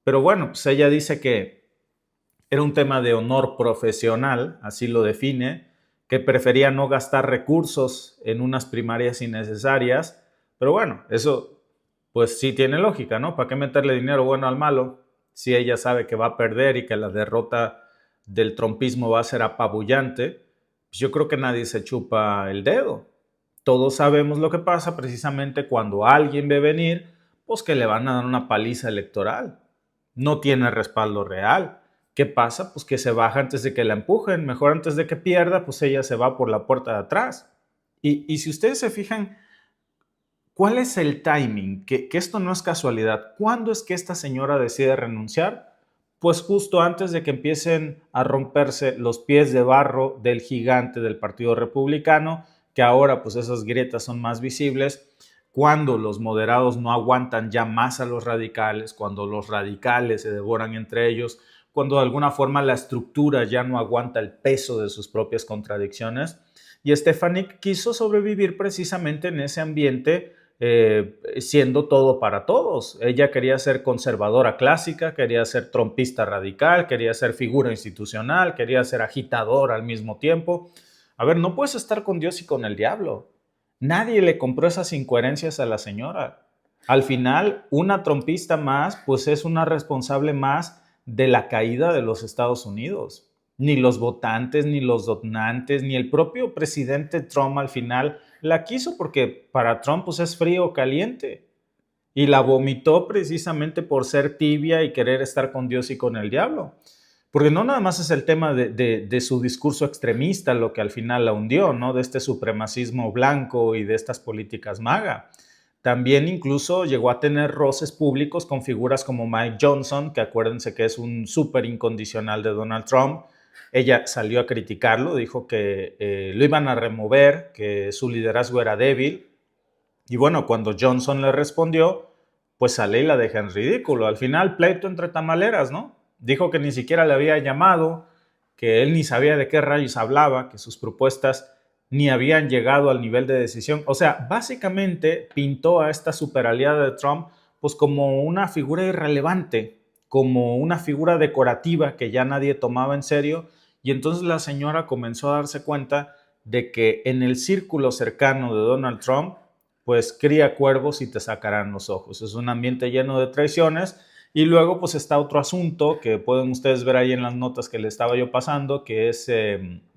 Pero bueno, pues ella dice que era un tema de honor profesional, así lo define, que prefería no gastar recursos en unas primarias innecesarias. Pero bueno, eso pues sí tiene lógica, ¿no? ¿Para qué meterle dinero bueno al malo si ella sabe que va a perder y que la derrota del trumpismo va a ser apabullante? Pues yo creo que nadie se chupa el dedo. Todos sabemos lo que pasa precisamente cuando alguien ve venir, pues que le van a dar una paliza electoral. No tiene respaldo real. ¿Qué pasa? Pues que se baja antes de que la empujen. Mejor antes de que pierda, pues ella se va por la puerta de atrás. Y si ustedes se fijan, ¿cuál es el timing? Que esto no es casualidad. ¿Cuándo es que esta señora decide renunciar? Pues justo antes de que empiecen a romperse los pies de barro del gigante del Partido Republicano, que ahora pues esas grietas son más visibles, cuando los moderados no aguantan ya más a los radicales, cuando los radicales se devoran entre ellos, cuando de alguna forma la estructura ya no aguanta el peso de sus propias contradicciones. Y Stefanik quiso sobrevivir precisamente en ese ambiente, siendo todo para todos. Ella quería ser conservadora clásica, quería ser trumpista radical, quería ser figura institucional, quería ser agitadora al mismo tiempo. A ver, no puedes estar con Dios y con el diablo. Nadie le compró esas incoherencias a la señora. Al final, una trumpista más, pues es una responsable más de la caída de los Estados Unidos. Ni los votantes, ni los donantes, ni el propio presidente Trump al final la quiso, porque para Trump pues es frío o caliente. Y la vomitó precisamente por ser tibia y querer estar con Dios y con el diablo. Porque no nada más es el tema de su discurso extremista lo que al final la hundió, ¿no? De este supremacismo blanco y de estas políticas MAGA. También incluso llegó a tener roces públicos con figuras como Mike Johnson, que acuérdense que es un súper incondicional de Donald Trump. Ella salió a criticarlo, dijo que lo iban a remover, que su liderazgo era débil. Y bueno, cuando Johnson le respondió, pues sale y la deja en ridículo. Al final, pleito entre tamaleras, ¿no? Dijo que ni siquiera le había llamado, que él ni sabía de qué rayos hablaba, que sus propuestas ni habían llegado al nivel de decisión. O sea, básicamente pintó a esta superaliada de Trump pues como una figura irrelevante, como una figura decorativa que ya nadie tomaba en serio. Y entonces la señora comenzó a darse cuenta de que en el círculo cercano de Donald Trump, pues cría cuervos y te sacarán los ojos. Es un ambiente lleno de traiciones. Y luego pues está otro asunto que pueden ustedes ver ahí en las notas que le estaba yo pasando, que es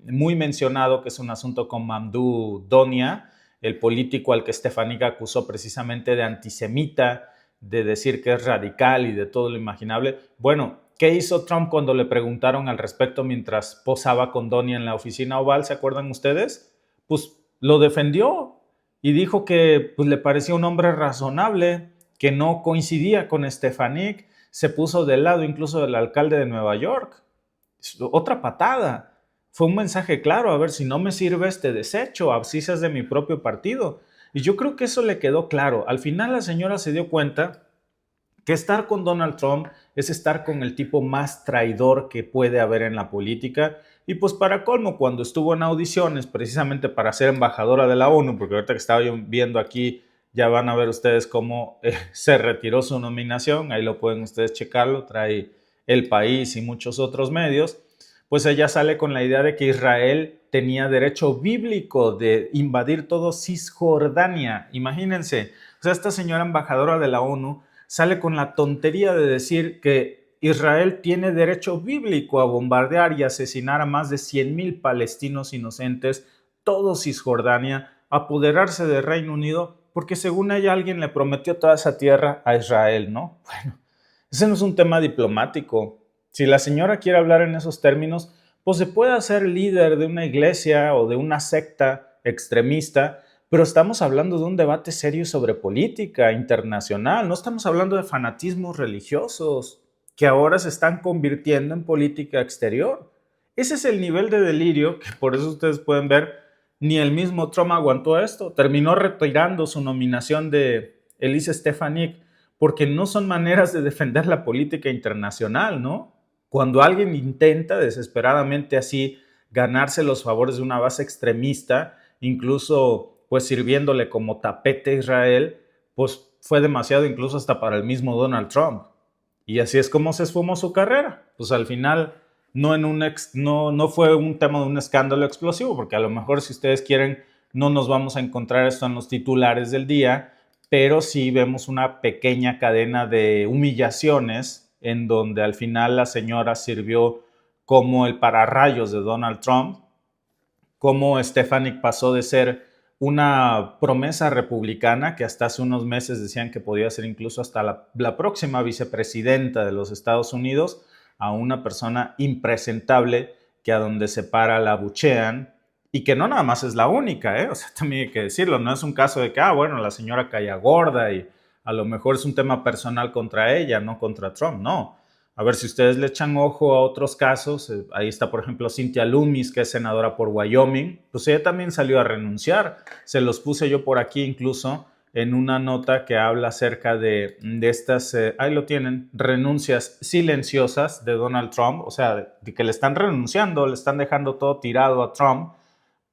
muy mencionado, que es un asunto con Mamdouh Donia, el político al que Stefanik acusó precisamente de antisemita, de decir que es radical y de todo lo imaginable. Bueno, ¿qué hizo Trump cuando le preguntaron al respecto mientras posaba con Donia en la oficina oval? ¿Se acuerdan ustedes? Pues lo defendió y dijo que pues, le parecía un hombre razonable, que no coincidía con Stefanik. se puso del lado incluso del alcalde de Nueva York. Otra patada. Fue un mensaje claro, a ver, si no me sirves te desecho, así seas de mi propio partido. Y yo creo que eso le quedó claro. Al final la señora se dio cuenta que estar con Donald Trump es estar con el tipo más traidor que puede haber en la política. Y pues para colmo, cuando estuvo en audiciones precisamente para ser embajadora de la ONU, porque ahorita que estaba yo viendo aquí, ya van a ver ustedes cómo se retiró su nominación, ahí lo pueden ustedes checarlo, trae El País y muchos otros medios, pues ella sale con la idea de que Israel tenía derecho bíblico de invadir todo Cisjordania. Imagínense, o sea, esta señora embajadora de la ONU sale con la tontería de decir que Israel tiene derecho bíblico a bombardear y asesinar a más de 100,000 palestinos inocentes, todo Cisjordania, apoderarse del Reino Unido, porque según ella alguien le prometió toda esa tierra a Israel, ¿no? Bueno, ese no es un tema diplomático. Si la señora quiere hablar en esos términos, pues se puede hacer líder de una iglesia o de una secta extremista, pero estamos hablando de un debate serio sobre política internacional, no estamos hablando de fanatismos religiosos que ahora se están convirtiendo en política exterior. Ese es el nivel de delirio que por eso ustedes pueden ver, ni el mismo Trump aguantó esto, terminó retirando su nominación de Elise Stefanik porque no son maneras de defender la política internacional, ¿no? Cuando alguien intenta desesperadamente así ganarse los favores de una base extremista, incluso pues sirviéndole como tapete a Israel, pues fue demasiado incluso hasta para el mismo Donald Trump. Y así es como se esfumó su carrera. Pues al final no fue un tema de un escándalo explosivo, porque a lo mejor si ustedes quieren no nos vamos a encontrar esto en los titulares del día, pero sí vemos una pequeña cadena de humillaciones en donde al final la señora sirvió como el pararrayos de Donald Trump, como Stefanik pasó de ser una promesa republicana que hasta hace unos meses decían que podía ser incluso hasta la próxima vicepresidenta de los Estados Unidos, a una persona impresentable que a donde se para la abuchean y que no nada más es la única, o sea, también hay que decirlo, no es un caso de que, bueno, la señora caía gorda y a lo mejor es un tema personal contra ella, no contra Trump, no. A ver, si ustedes le echan ojo a otros casos, ahí está, por ejemplo, Cynthia Lummis, que es senadora por Wyoming, pues ella también salió a renunciar. Se los puse yo por aquí incluso en una nota que habla acerca de estas, ahí lo tienen, renuncias silenciosas de Donald Trump, o sea, de que le están renunciando, le están dejando todo tirado a Trump,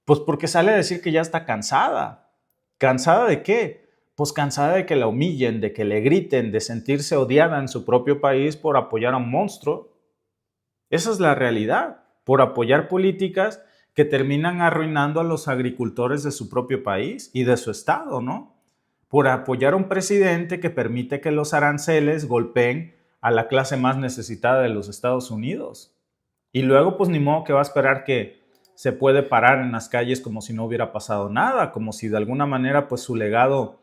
pues porque sale a decir que ya está cansada. ¿Cansada de qué? Pues cansada de que la humillen, de que le griten, de sentirse odiada en su propio país por apoyar a un monstruo. Esa es la realidad, por apoyar políticas que terminan arruinando a los agricultores de su propio país y de su estado, ¿no? Por apoyar a un presidente que permite que los aranceles golpeen a la clase más necesitada de los Estados Unidos. Y luego, pues ni modo que va a esperar que se puede parar en las calles como si no hubiera pasado nada, como si de alguna manera pues su legado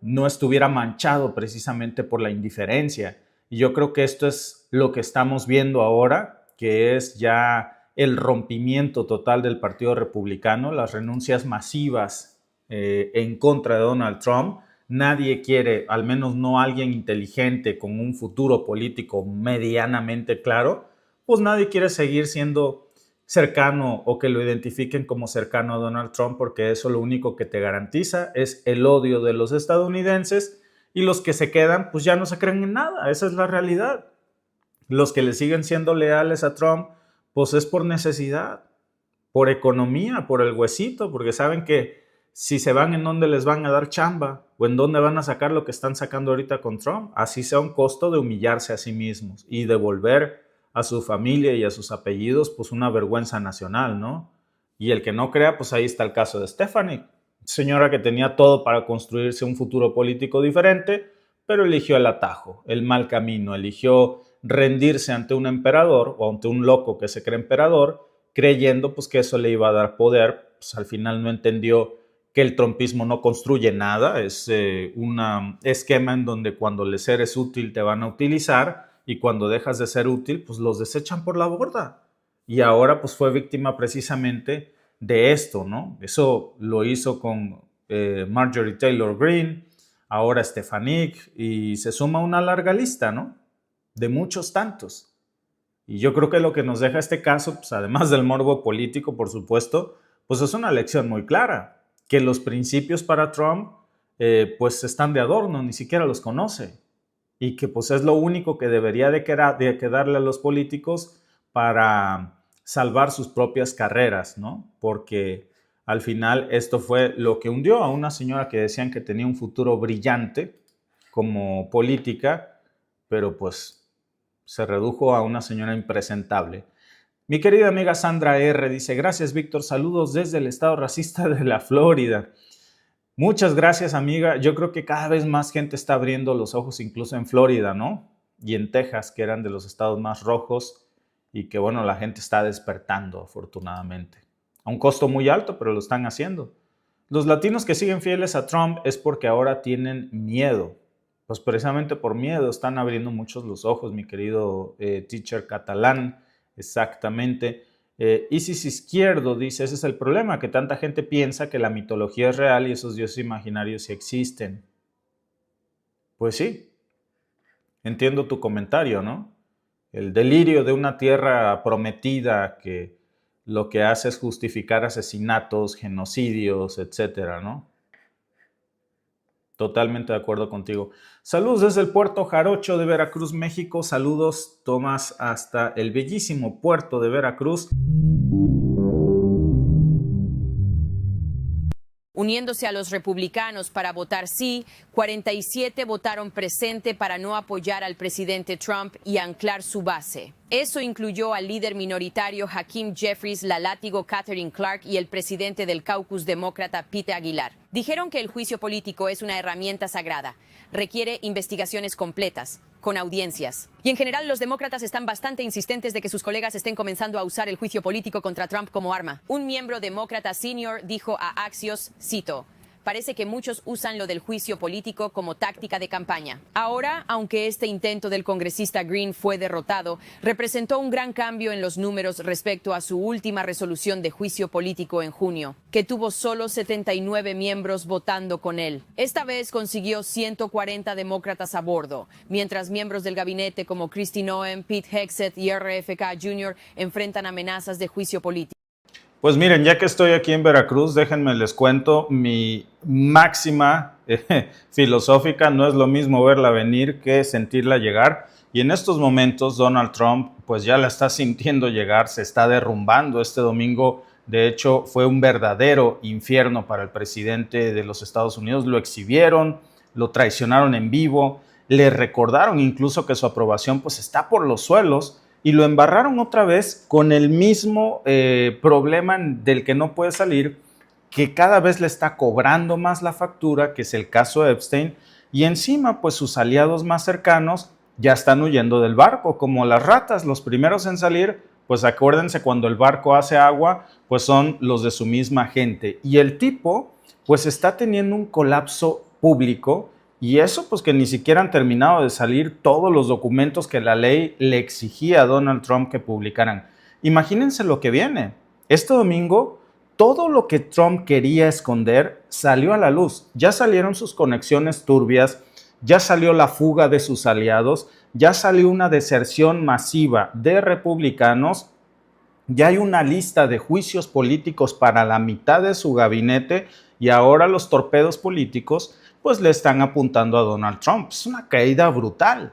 no estuviera manchado precisamente por la indiferencia. Y yo creo que esto es lo que estamos viendo ahora, que es ya el rompimiento total del Partido Republicano, las renuncias masivas en contra de Donald Trump. Nadie quiere, al menos no alguien inteligente con un futuro político medianamente claro, pues nadie quiere seguir siendo cercano o que lo identifiquen como cercano a Donald Trump, porque eso lo único que te garantiza es el odio de los estadounidenses, y los que se quedan pues ya no se creen en nada. Esa es la realidad. Los que le siguen siendo leales a Trump pues es por necesidad, por economía, por el huesito, porque saben que si se van, en dónde les van a dar chamba o en dónde van a sacar lo que están sacando ahorita con Trump, así sea un costo de humillarse a sí mismos y devolver a su familia y a sus apellidos pues una vergüenza nacional, ¿no? Y el que no crea, pues ahí está el caso de Stefanik, señora que tenía todo para construirse un futuro político diferente, pero eligió el atajo, el mal camino, eligió rendirse ante un emperador o ante un loco que se cree emperador, creyendo pues que eso le iba a dar poder. Pues al final no entendió que el trumpismo no construye nada, es un esquema en donde cuando les eres útil te van a utilizar y cuando dejas de ser útil pues los desechan por la borda. Y ahora pues fue víctima precisamente de esto, ¿no? Eso lo hizo con Marjorie Taylor Greene, ahora Stefanik, y se suma una larga lista, ¿no? de muchos tantos. Y yo creo que lo que nos deja este caso, pues además del morbo político, por supuesto, pues es una lección muy clara, que los principios para Trump pues están de adorno, ni siquiera los conoce, y que pues es lo único que debería de quedarle a los políticos para salvar sus propias carreras, ¿no? Porque al final esto fue lo que hundió a una señora que decían que tenía un futuro brillante como política, pero pues se redujo a una señora impresentable. Mi querida amiga Sandra R. dice, gracias Víctor, saludos desde el estado racista de la Florida. Muchas gracias, amiga. Yo creo que cada vez más gente está abriendo los ojos, incluso en Florida, ¿no? Y en Texas, que eran de los estados más rojos, y que, bueno, la gente está despertando, afortunadamente. A un costo muy alto, pero lo están haciendo. Los latinos que siguen fieles a Trump es porque ahora tienen miedo. Pues precisamente por miedo están abriendo muchos los ojos, mi querido teacher catalán, exactamente. Isis Izquierdo dice, ese es el problema, que tanta gente piensa que la mitología es real y esos dioses imaginarios sí existen. Pues sí, entiendo tu comentario, ¿no? El delirio de una tierra prometida que lo que hace es justificar asesinatos, genocidios, etcétera, ¿no? Totalmente de acuerdo contigo. Saludos desde el puerto Jarocho de Veracruz, México. Saludos, Tomás, hasta el bellísimo puerto de Veracruz. Uniéndose a los republicanos para votar sí, 47 votaron presente para no apoyar al presidente Trump y anclar su base. Eso incluyó al líder minoritario Hakeem Jeffries, la látigo Katherine Clark y el presidente del caucus demócrata Pete Aguilar. Dijeron que el juicio político es una herramienta sagrada. Requiere investigaciones completas, con audiencias. Y en general los demócratas están bastante insistentes de que sus colegas estén comenzando a usar el juicio político contra Trump como arma. Un miembro demócrata senior dijo a Axios, cito, parece que muchos usan lo del juicio político como táctica de campaña. Ahora, aunque este intento del congresista Green fue derrotado, representó un gran cambio en los números respecto a su última resolución de juicio político en junio, que tuvo solo 79 miembros votando con él. Esta vez consiguió 140 demócratas a bordo, mientras miembros del gabinete como Kristi Noem, Pete Hegseth y RFK Jr. enfrentan amenazas de juicio político. Pues miren, ya que estoy aquí en Veracruz, déjenme les cuento mi máxima filosófica. No es lo mismo verla venir que sentirla llegar. Y en estos momentos Donald Trump pues ya la está sintiendo llegar, se está derrumbando. Este domingo, de hecho, fue un verdadero infierno para el presidente de los Estados Unidos. Lo exhibieron, lo traicionaron en vivo, le recordaron incluso que su aprobación pues está por los suelos. Y lo embarraron otra vez con el mismo problema del que no puede salir, que cada vez le está cobrando más la factura, que es el caso Epstein, y encima pues sus aliados más cercanos ya están huyendo del barco, como las ratas, los primeros en salir, pues acuérdense cuando el barco hace agua, pues son los de su misma gente. Y el tipo pues está teniendo un colapso público. Y eso pues que ni siquiera han terminado de salir todos los documentos que la ley le exigía a Donald Trump que publicaran. Imagínense lo que viene. Este domingo, todo lo que Trump quería esconder salió a la luz. Ya salieron sus conexiones turbias, ya salió la fuga de sus aliados, ya salió una deserción masiva de republicanos, ya hay una lista de juicios políticos para la mitad de su gabinete y ahora los torpedos políticos pues le están apuntando a Donald Trump. Es una caída brutal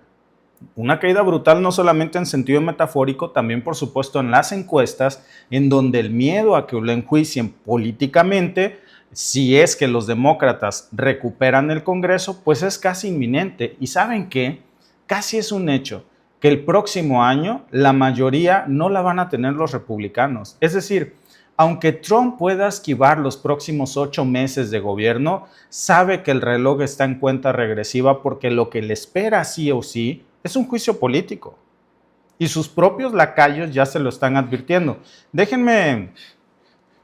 no solamente en sentido metafórico, también por supuesto en las encuestas, en donde el miedo a que lo enjuicien políticamente, si es que los demócratas recuperan el Congreso, pues es casi inminente. ¿Y saben qué? Casi es un hecho que el próximo año la mayoría no la van a tener los republicanos. Es decir, aunque Trump pueda esquivar los próximos 8 meses de gobierno, sabe que el reloj está en cuenta regresiva porque lo que le espera sí o sí es un juicio político. Y sus propios lacayos ya se lo están advirtiendo. Déjenme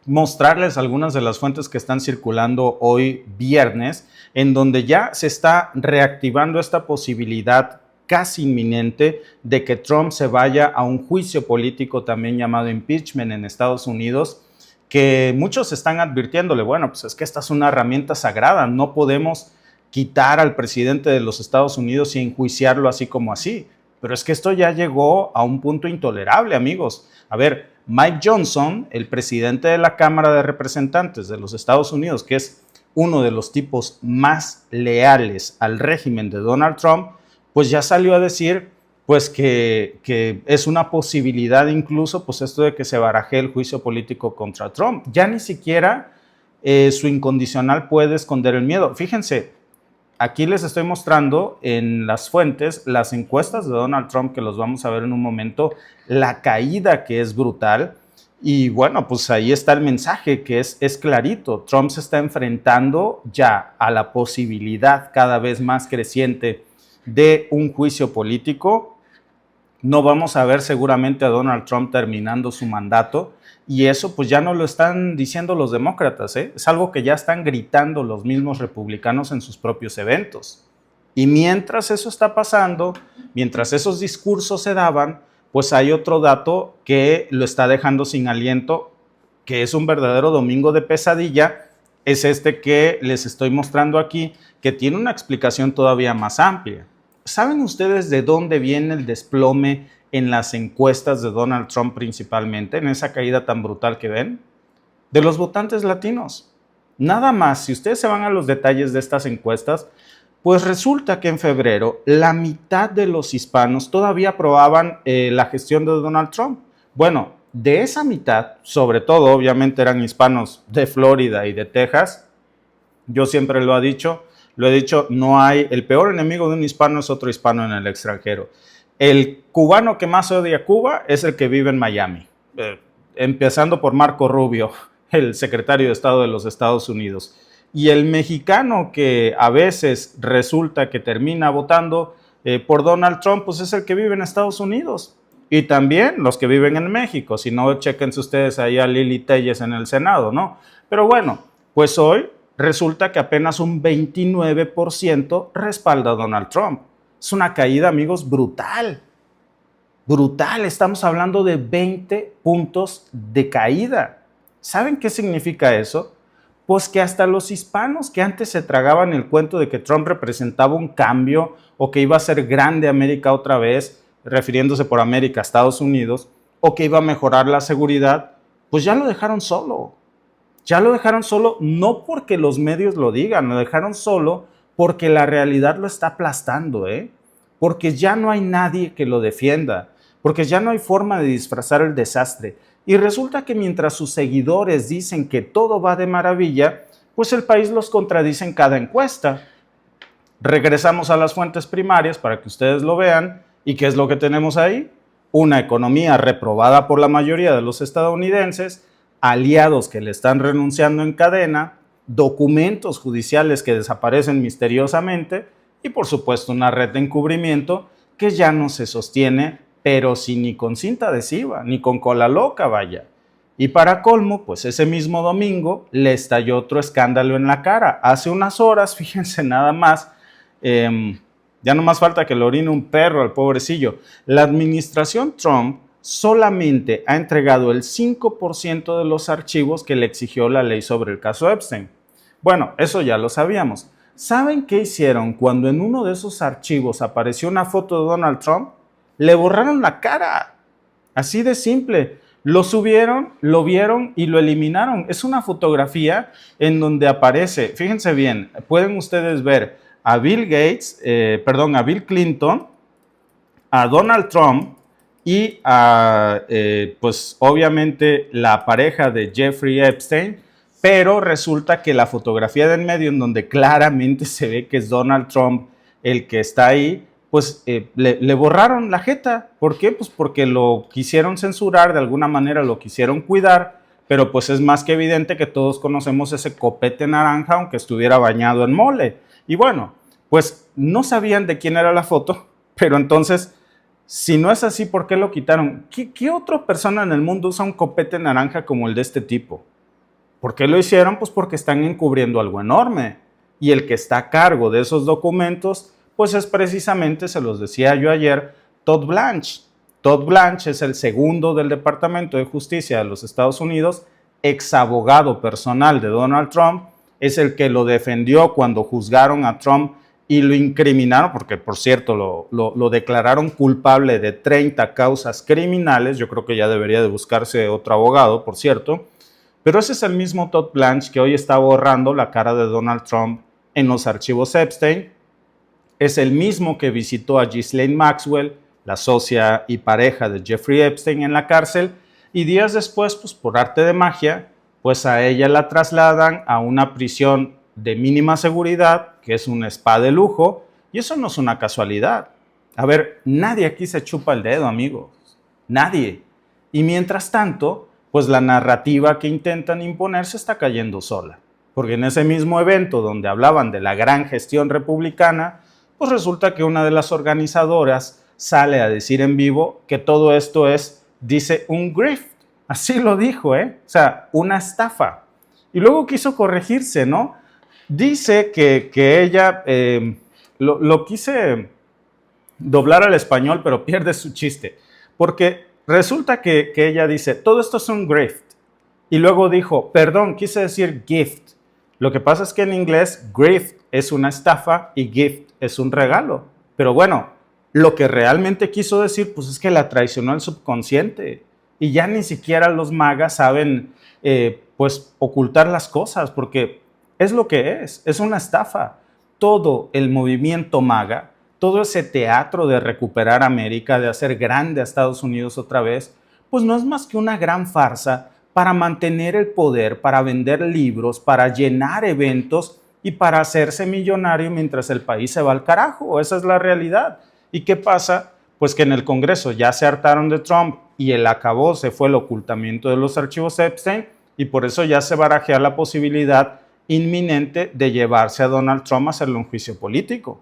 mostrarles algunas de las fuentes que están circulando hoy viernes, en donde ya se está reactivando esta posibilidad casi inminente de que Trump se vaya a un juicio político también llamado impeachment en Estados Unidos, que muchos están advirtiéndole, bueno, pues es que esta es una herramienta sagrada, no podemos quitar al presidente de los Estados Unidos y enjuiciarlo así como así. pero es que esto ya llegó a un punto intolerable, amigos. A ver, Mike Johnson, el presidente de la Cámara de Representantes de los Estados Unidos, que es uno de los tipos más leales al régimen de Donald Trump, pues ya salió a decir pues que es una posibilidad incluso pues esto de que se baraje el juicio político contra Trump. Ya ni siquiera su incondicional puede esconder el miedo. Fíjense, aquí les estoy mostrando en las fuentes las encuestas de Donald Trump, que los vamos a ver en un momento, la caída que es brutal. Y bueno, pues ahí está el mensaje que es clarito. Trump se está enfrentando ya a la posibilidad cada vez más creciente de un juicio político. No vamos a ver seguramente a Donald Trump terminando su mandato, y eso pues ya no lo están diciendo los demócratas, ¿eh? Es algo que ya están gritando los mismos republicanos en sus propios eventos. Y mientras eso está pasando, mientras esos discursos se daban, pues hay otro dato que lo está dejando sin aliento, que es un verdadero domingo de pesadilla, es este que les estoy mostrando aquí, que tiene una explicación todavía más amplia. ¿Saben ustedes de dónde viene el desplome en las encuestas de Donald Trump principalmente, en esa caída tan brutal que ven? De los votantes latinos. Nada más, si ustedes se van a los detalles de estas encuestas, pues resulta que en febrero la mitad de los hispanos todavía aprobaban la gestión de Donald Trump. Bueno, de esa mitad, sobre todo obviamente eran hispanos de Florida y de Texas. Yo siempre lo he dicho, no hay, el peor enemigo de un hispano es otro hispano en el extranjero. El cubano que más odia a Cuba es el que vive en Miami, empezando por Marco Rubio, el secretario de Estado de los Estados Unidos. Y el mexicano que a veces resulta que termina votando por Donald Trump, pues es el que vive en Estados Unidos. Y también los que viven en México, si no, chéquense ustedes ahí a Lili Telles en el Senado, ¿no? Pero bueno, pues hoy resulta que apenas un 29% respalda a Donald Trump. Es una caída, amigos, brutal. Brutal, estamos hablando de 20 puntos de caída. ¿Saben qué significa eso? Pues que hasta los hispanos que antes se tragaban el cuento de que Trump representaba un cambio o que iba a ser grande América otra vez, refiriéndose por América a Estados Unidos, o que iba a mejorar la seguridad, pues ya lo dejaron solo. Ya lo dejaron solo no porque los medios lo digan, lo dejaron solo porque la realidad lo está aplastando, porque ya no hay nadie que lo defienda, porque ya no hay forma de disfrazar el desastre. Y resulta que mientras sus seguidores dicen que todo va de maravilla, pues el país los contradice en cada encuesta. Regresamos a las fuentes primarias para que ustedes lo vean. ¿Y qué es lo que tenemos ahí? Una economía reprobada por la mayoría de los estadounidenses, aliados que le están renunciando en cadena, documentos judiciales que desaparecen misteriosamente y por supuesto una red de encubrimiento que ya no se sostiene, pero sí ni con cinta adhesiva, ni con cola loca, vaya. Y para colmo, pues ese mismo domingo le estalló otro escándalo en la cara. Hace unas horas, fíjense nada más, ya no más falta que le orine un perro al pobrecillo. La administración Trump solamente ha entregado el 5% de los archivos que le exigió la ley sobre el caso Epstein. Bueno, eso ya lo sabíamos. ¿Saben qué hicieron cuando en uno de esos archivos apareció una foto de Donald Trump? Le borraron la cara. Así de simple. Lo subieron, lo vieron y lo eliminaron. Es una fotografía en donde aparece, fíjense bien, pueden ustedes ver a Bill Clinton, a Donald Trump y a, pues obviamente la pareja de Jeffrey Epstein, pero resulta que la fotografía del medio en donde claramente se ve que es Donald Trump el que está ahí, pues le borraron la jeta. ¿Por qué? Pues porque lo quisieron censurar, de alguna manera lo quisieron cuidar, pero pues es más que evidente que todos conocemos ese copete naranja aunque estuviera bañado en mole. Y bueno, pues no sabían de quién era la foto, pero entonces, si no es así, ¿por qué lo quitaron? ¿Qué otra persona en el mundo usa un copete naranja como el de este tipo? ¿Por qué lo hicieron? Pues porque están encubriendo algo enorme. Y el que está a cargo de esos documentos, pues es precisamente, se los decía yo ayer, Todd Blanche. Todd Blanche es el segundo del Departamento de Justicia de los Estados Unidos, ex abogado personal de Donald Trump, es el que lo defendió cuando juzgaron a Trump y lo incriminaron, porque por cierto lo declararon culpable de 30 causas criminales. Yo creo que ya debería de buscarse otro abogado, por cierto, pero ese es el mismo Todd Blanche que hoy está borrando la cara de Donald Trump en los archivos Epstein. Es el mismo que visitó a Ghislaine Maxwell, la socia y pareja de Jeffrey Epstein, en la cárcel, y días después, pues por arte de magia, pues a ella la trasladan a una prisión de mínima seguridad, que es un spa de lujo, y eso no es una casualidad. A ver, nadie aquí se chupa el dedo, amigos, nadie. Y mientras tanto, pues la narrativa que intentan imponer se está cayendo sola, porque en ese mismo evento donde hablaban de la gran gestión republicana, pues resulta que una de las organizadoras sale a decir en vivo que todo esto es, dice, un grift. Así lo dijo, O sea, una estafa. Y luego quiso corregirse, ¿no? Dice que ella, lo quise doblar al español, pero pierde su chiste. Porque resulta que ella dice, todo esto es un grift. Y luego dijo, perdón, quise decir gift. Lo que pasa es que en inglés, grift es una estafa y gift es un regalo. Pero bueno, lo que realmente quiso decir, pues es que la traicionó el subconsciente. Y ya ni siquiera los magas saben, pues, ocultar las cosas, porque es lo que es una estafa. Todo el movimiento maga, todo ese teatro de recuperar América, de hacer grande a Estados Unidos otra vez, pues no es más que una gran farsa para mantener el poder, para vender libros, para llenar eventos y para hacerse millonario mientras el país se va al carajo. Esa es la realidad. ¿Y qué pasa? Pues que en el Congreso ya se hartaron de Trump y el acabose fue el ocultamiento de los archivos Epstein, y por eso ya se barajea la posibilidad inminente de llevarse a Donald Trump a hacerle un juicio político,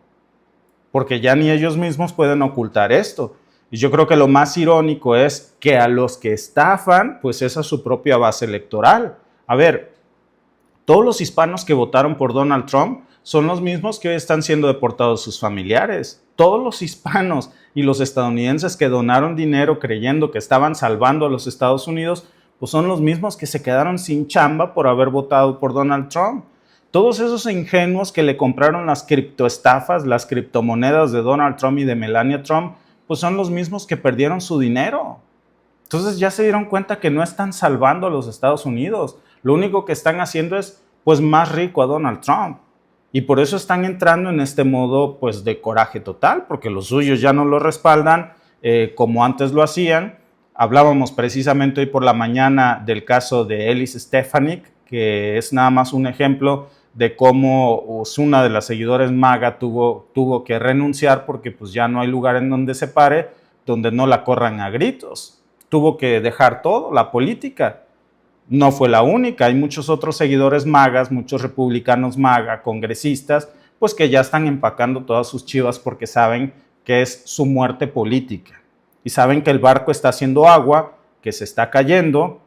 porque ya ni ellos mismos pueden ocultar esto. Y yo creo que lo más irónico es que a los que estafan, pues esa es su propia base electoral. A ver, todos los hispanos que votaron por Donald Trump son los mismos que hoy están siendo deportados sus familiares. Todos los hispanos y los estadounidenses que donaron dinero creyendo que estaban salvando a los Estados Unidos, pues son los mismos que se quedaron sin chamba por haber votado por Donald Trump. Todos esos ingenuos que le compraron las criptoestafas, las criptomonedas de Donald Trump y de Melania Trump, pues son los mismos que perdieron su dinero. Entonces ya se dieron cuenta que no están salvando a los Estados Unidos. Lo único que están haciendo es, pues, más rico a Donald Trump. Y por eso están entrando en este modo, pues, de coraje total, porque los suyos ya no lo respaldan como antes lo hacían. Hablábamos precisamente hoy por la mañana del caso de Ellis Stefanik, que es nada más un ejemplo de cómo una de las seguidores MAGA tuvo que renunciar porque pues ya no hay lugar en donde se pare, donde no la corran a gritos. Tuvo que dejar todo, la política. No fue la única, hay muchos otros seguidores MAGAs, muchos republicanos MAGA, congresistas, pues que ya están empacando todas sus chivas porque saben que es su muerte política. Y saben que el barco está haciendo agua, que se está cayendo,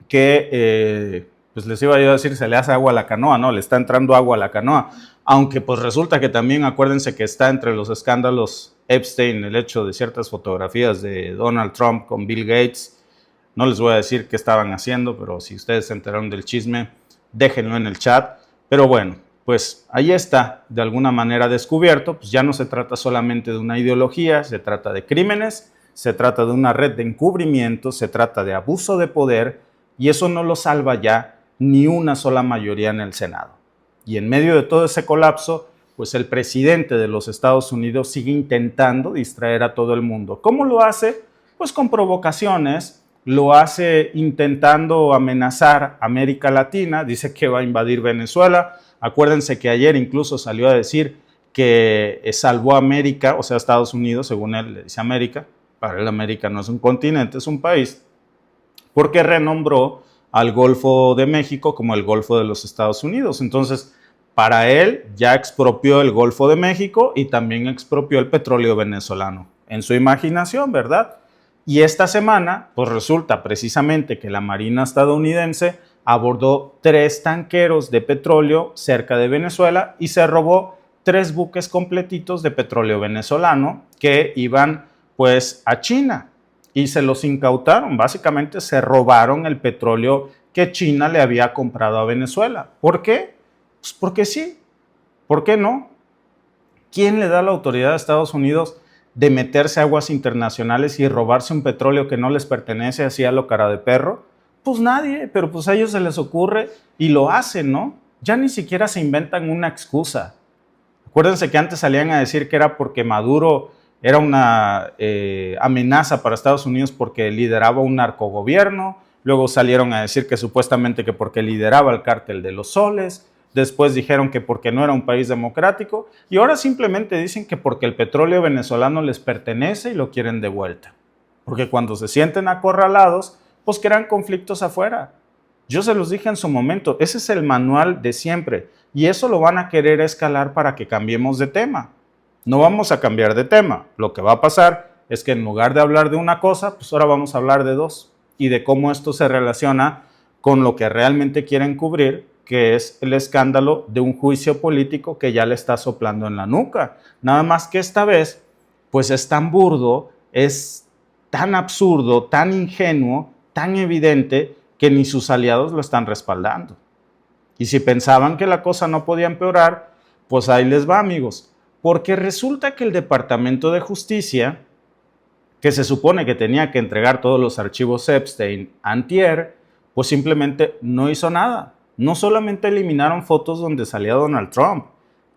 que, pues les iba yo a decir, se le hace agua a la canoa, no, le está entrando agua a la canoa. Aunque pues resulta que también, acuérdense que está entre los escándalos Epstein, el hecho de ciertas fotografías de Donald Trump con Bill Gates. No les voy a decir qué estaban haciendo, pero si ustedes se enteraron del chisme, déjenlo en el chat. Pero bueno, pues ahí está de alguna manera descubierto. Pues ya no se trata solamente de una ideología, se trata de crímenes, se trata de una red de encubrimiento, se trata de abuso de poder, y eso no lo salva ya ni una sola mayoría en el Senado. Y en medio de todo ese colapso, pues el presidente de los Estados Unidos sigue intentando distraer a todo el mundo. ¿Cómo lo hace? Pues con provocaciones. Lo hace intentando amenazar a América Latina, dice que va a invadir Venezuela. Acuérdense que ayer incluso salió a decir que salvó a América, o sea, Estados Unidos, según él le dice América. Para él América no es un continente, es un país, porque renombró al Golfo de México como el Golfo de los Estados Unidos. Entonces, para él ya expropió el Golfo de México y también expropió el petróleo venezolano. En su imaginación, ¿verdad? Y esta semana, pues resulta precisamente que la Marina estadounidense abordó 3 tanqueros de petróleo cerca de Venezuela y se robó 3 buques completitos de petróleo venezolano que iban pues a China y se los incautaron. Básicamente se robaron el petróleo que China le había comprado a Venezuela. ¿Por qué? Pues porque sí. ¿Por qué no? ¿Quién le da la autoridad a Estados Unidos de meterse a aguas internacionales y robarse un petróleo que no les pertenece así a lo cara de perro? Pues nadie, pero pues a ellos se les ocurre y lo hacen, ¿no? Ya ni siquiera se inventan una excusa. Acuérdense que antes salían a decir que era porque Maduro era una amenaza para Estados Unidos porque lideraba un narcogobierno. Luego salieron a decir que supuestamente que porque lideraba el cártel de los soles. Después dijeron que porque no era un país democrático. Y ahora simplemente dicen que porque el petróleo venezolano les pertenece y lo quieren de vuelta. Porque cuando se sienten acorralados, pues crean conflictos afuera. Yo se los dije en su momento, ese es el manual de siempre. Y eso lo van a querer escalar para que cambiemos de tema. No vamos a cambiar de tema. Lo que va a pasar es que en lugar de hablar de una cosa, pues ahora vamos a hablar de dos. Y de cómo esto se relaciona con lo que realmente quieren cubrir, que es el escándalo de un juicio político que ya le está soplando en la nuca. Nada más que esta vez, pues es tan burdo, es tan absurdo, tan ingenuo, tan evidente, que ni sus aliados lo están respaldando. Y si pensaban que la cosa no podía empeorar, pues ahí les va, amigos. Porque resulta que el Departamento de Justicia, que se supone que tenía que entregar todos los archivos Epstein antier, pues simplemente no hizo nada. No solamente eliminaron fotos donde salía Donald Trump,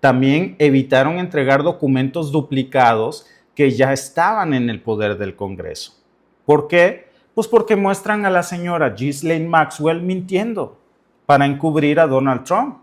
también evitaron entregar documentos duplicados que ya estaban en el poder del Congreso. ¿Por qué? Pues porque muestran a la señora Ghislaine Maxwell mintiendo para encubrir a Donald Trump.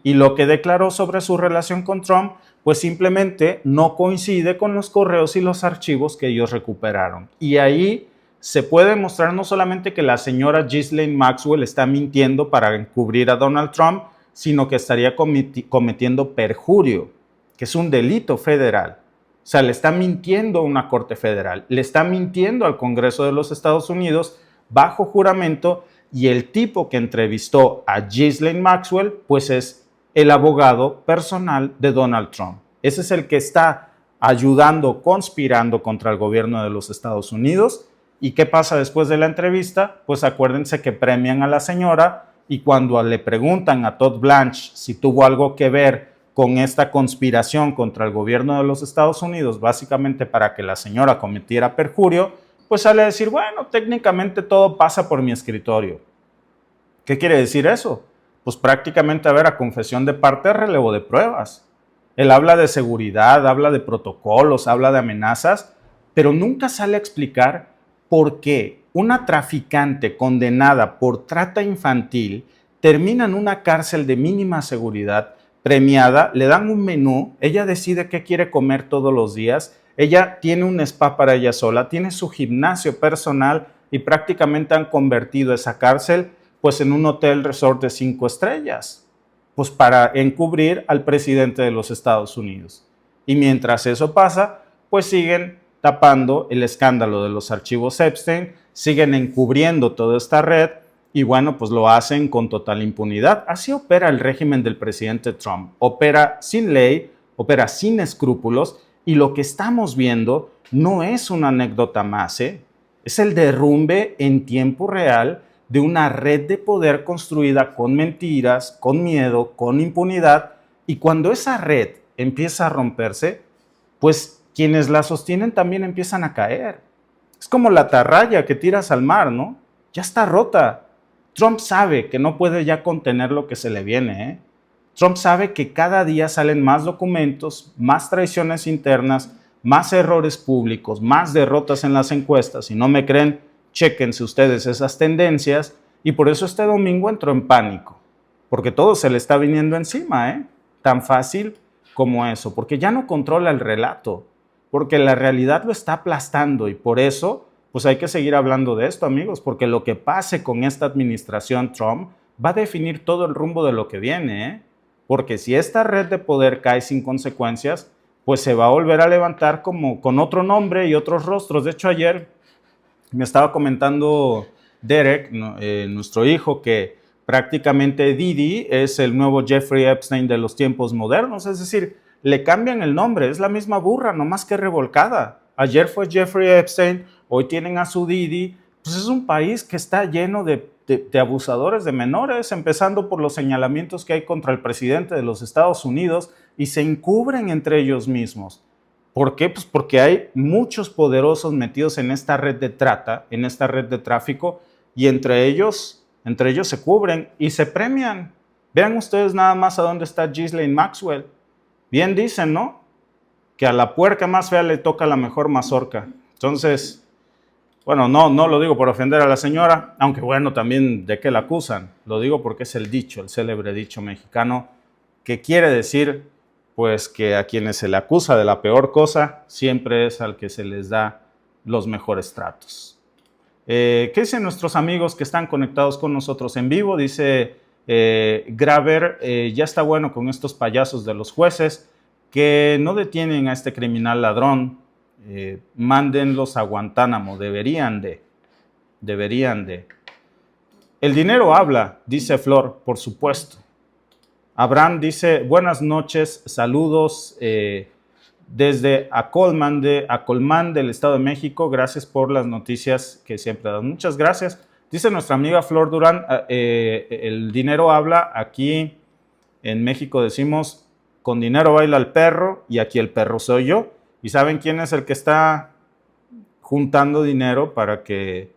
Y lo que declaró sobre su relación con Trump, pues simplemente no coincide con los correos y los archivos que ellos recuperaron. Y ahí se puede mostrar no solamente que la señora Ghislaine Maxwell está mintiendo para encubrir a Donald Trump, sino que estaría cometiendo perjurio, que es un delito federal. O sea, le está mintiendo a una corte federal, le está mintiendo al Congreso de los Estados Unidos bajo juramento, y el tipo que entrevistó a Ghislaine Maxwell, pues es el abogado personal de Donald Trump. Ese es el que está ayudando, conspirando contra el gobierno de los Estados Unidos. ¿Y qué pasa después de la entrevista? Pues acuérdense que premian a la señora, y cuando le preguntan a Todd Blanche si tuvo algo que ver con esta conspiración contra el gobierno de los Estados Unidos, básicamente para que la señora cometiera perjurio, pues sale a decir, bueno, técnicamente todo pasa por mi escritorio. ¿Qué quiere decir eso? Pues prácticamente, a ver, a confesión de parte, relevo de pruebas. Él habla de seguridad, habla de protocolos, habla de amenazas, pero nunca sale a explicar por qué una traficante condenada por trata infantil termina en una cárcel de mínima seguridad, premiada, le dan un menú, ella decide qué quiere comer todos los días, ella tiene un spa para ella sola, tiene su gimnasio personal, y prácticamente han convertido esa cárcel pues en un hotel resort de 5 estrellas, pues para encubrir al presidente de los Estados Unidos. Y mientras eso pasa, pues siguen tapando el escándalo de los archivos Epstein, siguen encubriendo toda esta red, y bueno, pues lo hacen con total impunidad. Así opera el régimen del presidente Trump. Opera sin ley, opera sin escrúpulos, y lo que estamos viendo no es una anécdota más, es el derrumbe en tiempo real de una red de poder construida con mentiras, con miedo, con impunidad, y cuando esa red empieza a romperse, pues quienes la sostienen también empiezan a caer. Es como la atarraya que tiras al mar, ¿no? Ya está rota. Trump sabe que no puede ya contener lo que se le viene, Trump sabe que cada día salen más documentos, más traiciones internas, más errores públicos, más derrotas en las encuestas. Si no me creen, chéquense ustedes esas tendencias, y por eso este domingo entró en pánico, porque todo se le está viniendo encima, tan fácil como eso, porque ya no controla el relato, porque la realidad lo está aplastando, y por eso pues hay que seguir hablando de esto, amigos, porque lo que pase con esta administración Trump va a definir todo el rumbo de lo que viene, porque si esta red de poder cae sin consecuencias, pues se va a volver a levantar como con otro nombre y otros rostros. De hecho, ayer me estaba comentando Derek, nuestro hijo, que prácticamente Didi es el nuevo Jeffrey Epstein de los tiempos modernos, es decir, le cambian el nombre, es la misma burra, no más que revolcada. Ayer fue Jeffrey Epstein, hoy tienen a su Didi. Pues es un país que está lleno de abusadores de menores, empezando por los señalamientos que hay contra el presidente de los Estados Unidos, y se encubren entre ellos mismos. ¿Por qué? Pues porque hay muchos poderosos metidos en esta red de trata, en esta red de tráfico, y entre ellos se cubren y se premian. Vean ustedes nada más a dónde está Ghislaine Maxwell. Bien dicen, ¿no? Que a la puerca más fea le toca la mejor mazorca. Entonces, bueno, no lo digo por ofender a la señora, aunque bueno, también de qué la acusan. Lo digo porque es el dicho, el célebre dicho mexicano, que quiere decir, pues, que a quienes se le acusa de la peor cosa, siempre es al que se les da los mejores tratos. ¿Qué dicen nuestros amigos que están conectados con nosotros en vivo? Dice Graver, ya está bueno con estos payasos de los jueces que no detienen a este criminal ladrón, mándenlos a Guantánamo, deberían de. El dinero habla, dice Flor, por supuesto. Abraham dice, buenas noches, saludos desde Acolmán del Estado de México, gracias por las noticias que siempre dan. Muchas gracias. Dice nuestra amiga Flor Durán, el dinero habla, aquí en México decimos, con dinero baila el perro y aquí el perro soy yo. ¿Y saben quién es el que está juntando dinero para que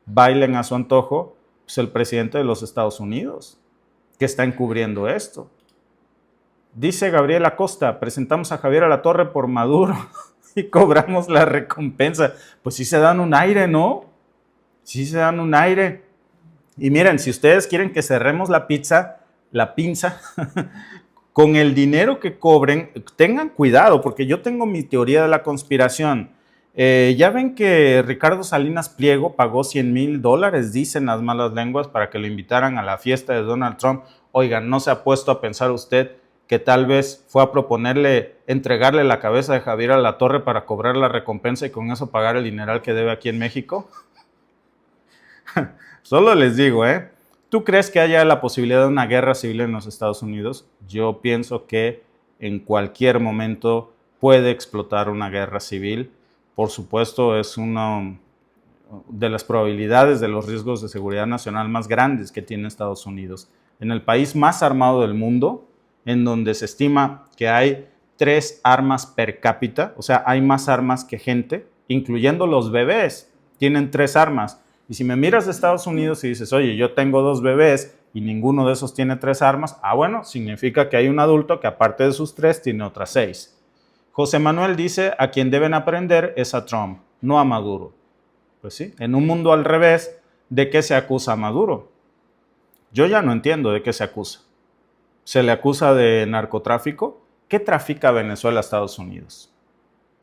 bailen a su antojo? Pues el presidente de los Estados Unidos, que está encubriendo esto. Dice Gabriel Acosta, presentamos a Javier Alatorre por Maduro y cobramos la recompensa. Pues sí se dan un aire, ¿no? Sí se dan un aire. Y miren, si ustedes quieren que cerremos la pinza, con el dinero que cobren, tengan cuidado, porque yo tengo mi teoría de la conspiración. Ya ven que Ricardo Salinas Pliego pagó $100,000, dicen las malas lenguas, para que lo invitaran a la fiesta de Donald Trump. Oigan, ¿no se ha puesto a pensar usted que tal vez fue a proponerle entregarle la cabeza de Javier Alatorre para cobrar la recompensa y con eso pagar el dineral que debe aquí en México? Solo les digo, ¿tú crees que haya la posibilidad de una guerra civil en los Estados Unidos? Yo pienso que en cualquier momento puede explotar una guerra civil. Por supuesto, es una de las probabilidades de los riesgos de seguridad nacional más grandes que tiene Estados Unidos. En el país más armado del mundo, en donde se estima que hay 3 armas per cápita, o sea, hay más armas que gente, incluyendo los bebés, tienen 3 armas. Y si me miras de Estados Unidos y dices, oye, yo tengo 2 bebés y ninguno de esos tiene 3 armas, bueno, significa que hay un adulto que aparte de sus 3 tiene otras 6. José Manuel dice, a quien deben aprender es a Trump, no a Maduro. Pues sí, en un mundo al revés, ¿de qué se acusa a Maduro? Yo ya no entiendo de qué se acusa. ¿Se le acusa de narcotráfico? ¿Qué trafica Venezuela a Estados Unidos?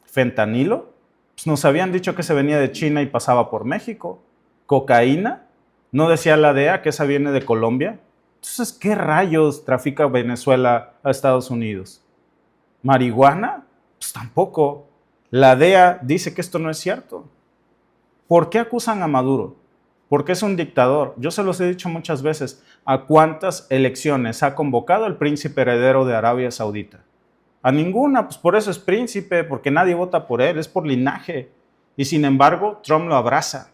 ¿Fentanilo? Pues nos habían dicho que se venía de China y pasaba por México. ¿Cocaína? ¿No decía la DEA que esa viene de Colombia? Entonces, ¿qué rayos trafica Venezuela a Estados Unidos? ¿Marihuana? Pues tampoco. La DEA dice que esto no es cierto. ¿Por qué acusan a Maduro? Porque es un dictador. Yo se los he dicho muchas veces. ¿A cuántas elecciones ha convocado el príncipe heredero de Arabia Saudita? A ninguna, pues por eso es príncipe, porque nadie vota por él, es por linaje. Y sin embargo, Trump lo abraza.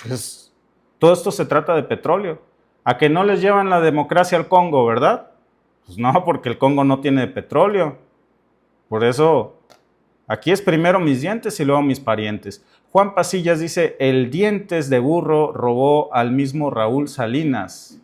Pues todo esto se trata de petróleo. ¿A que no les llevan la democracia al Congo, verdad? Pues no, porque el Congo no tiene petróleo. Por eso, aquí es primero mis dientes y luego mis parientes. Juan Pasillas dice, el dientes de burro robó al mismo Raúl Salinas.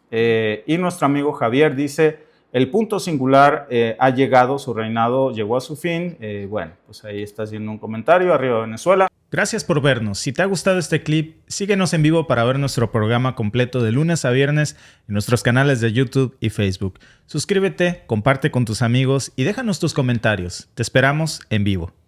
Y nuestro amigo Javier dice, el punto singular ha llegado, su reinado llegó a su fin. Bueno, pues ahí está haciendo un comentario, arriba Venezuela. Gracias por vernos. Si te ha gustado este clip, síguenos en vivo para ver nuestro programa completo de lunes a viernes en nuestros canales de YouTube y Facebook. Suscríbete, comparte con tus amigos y déjanos tus comentarios. Te esperamos en vivo.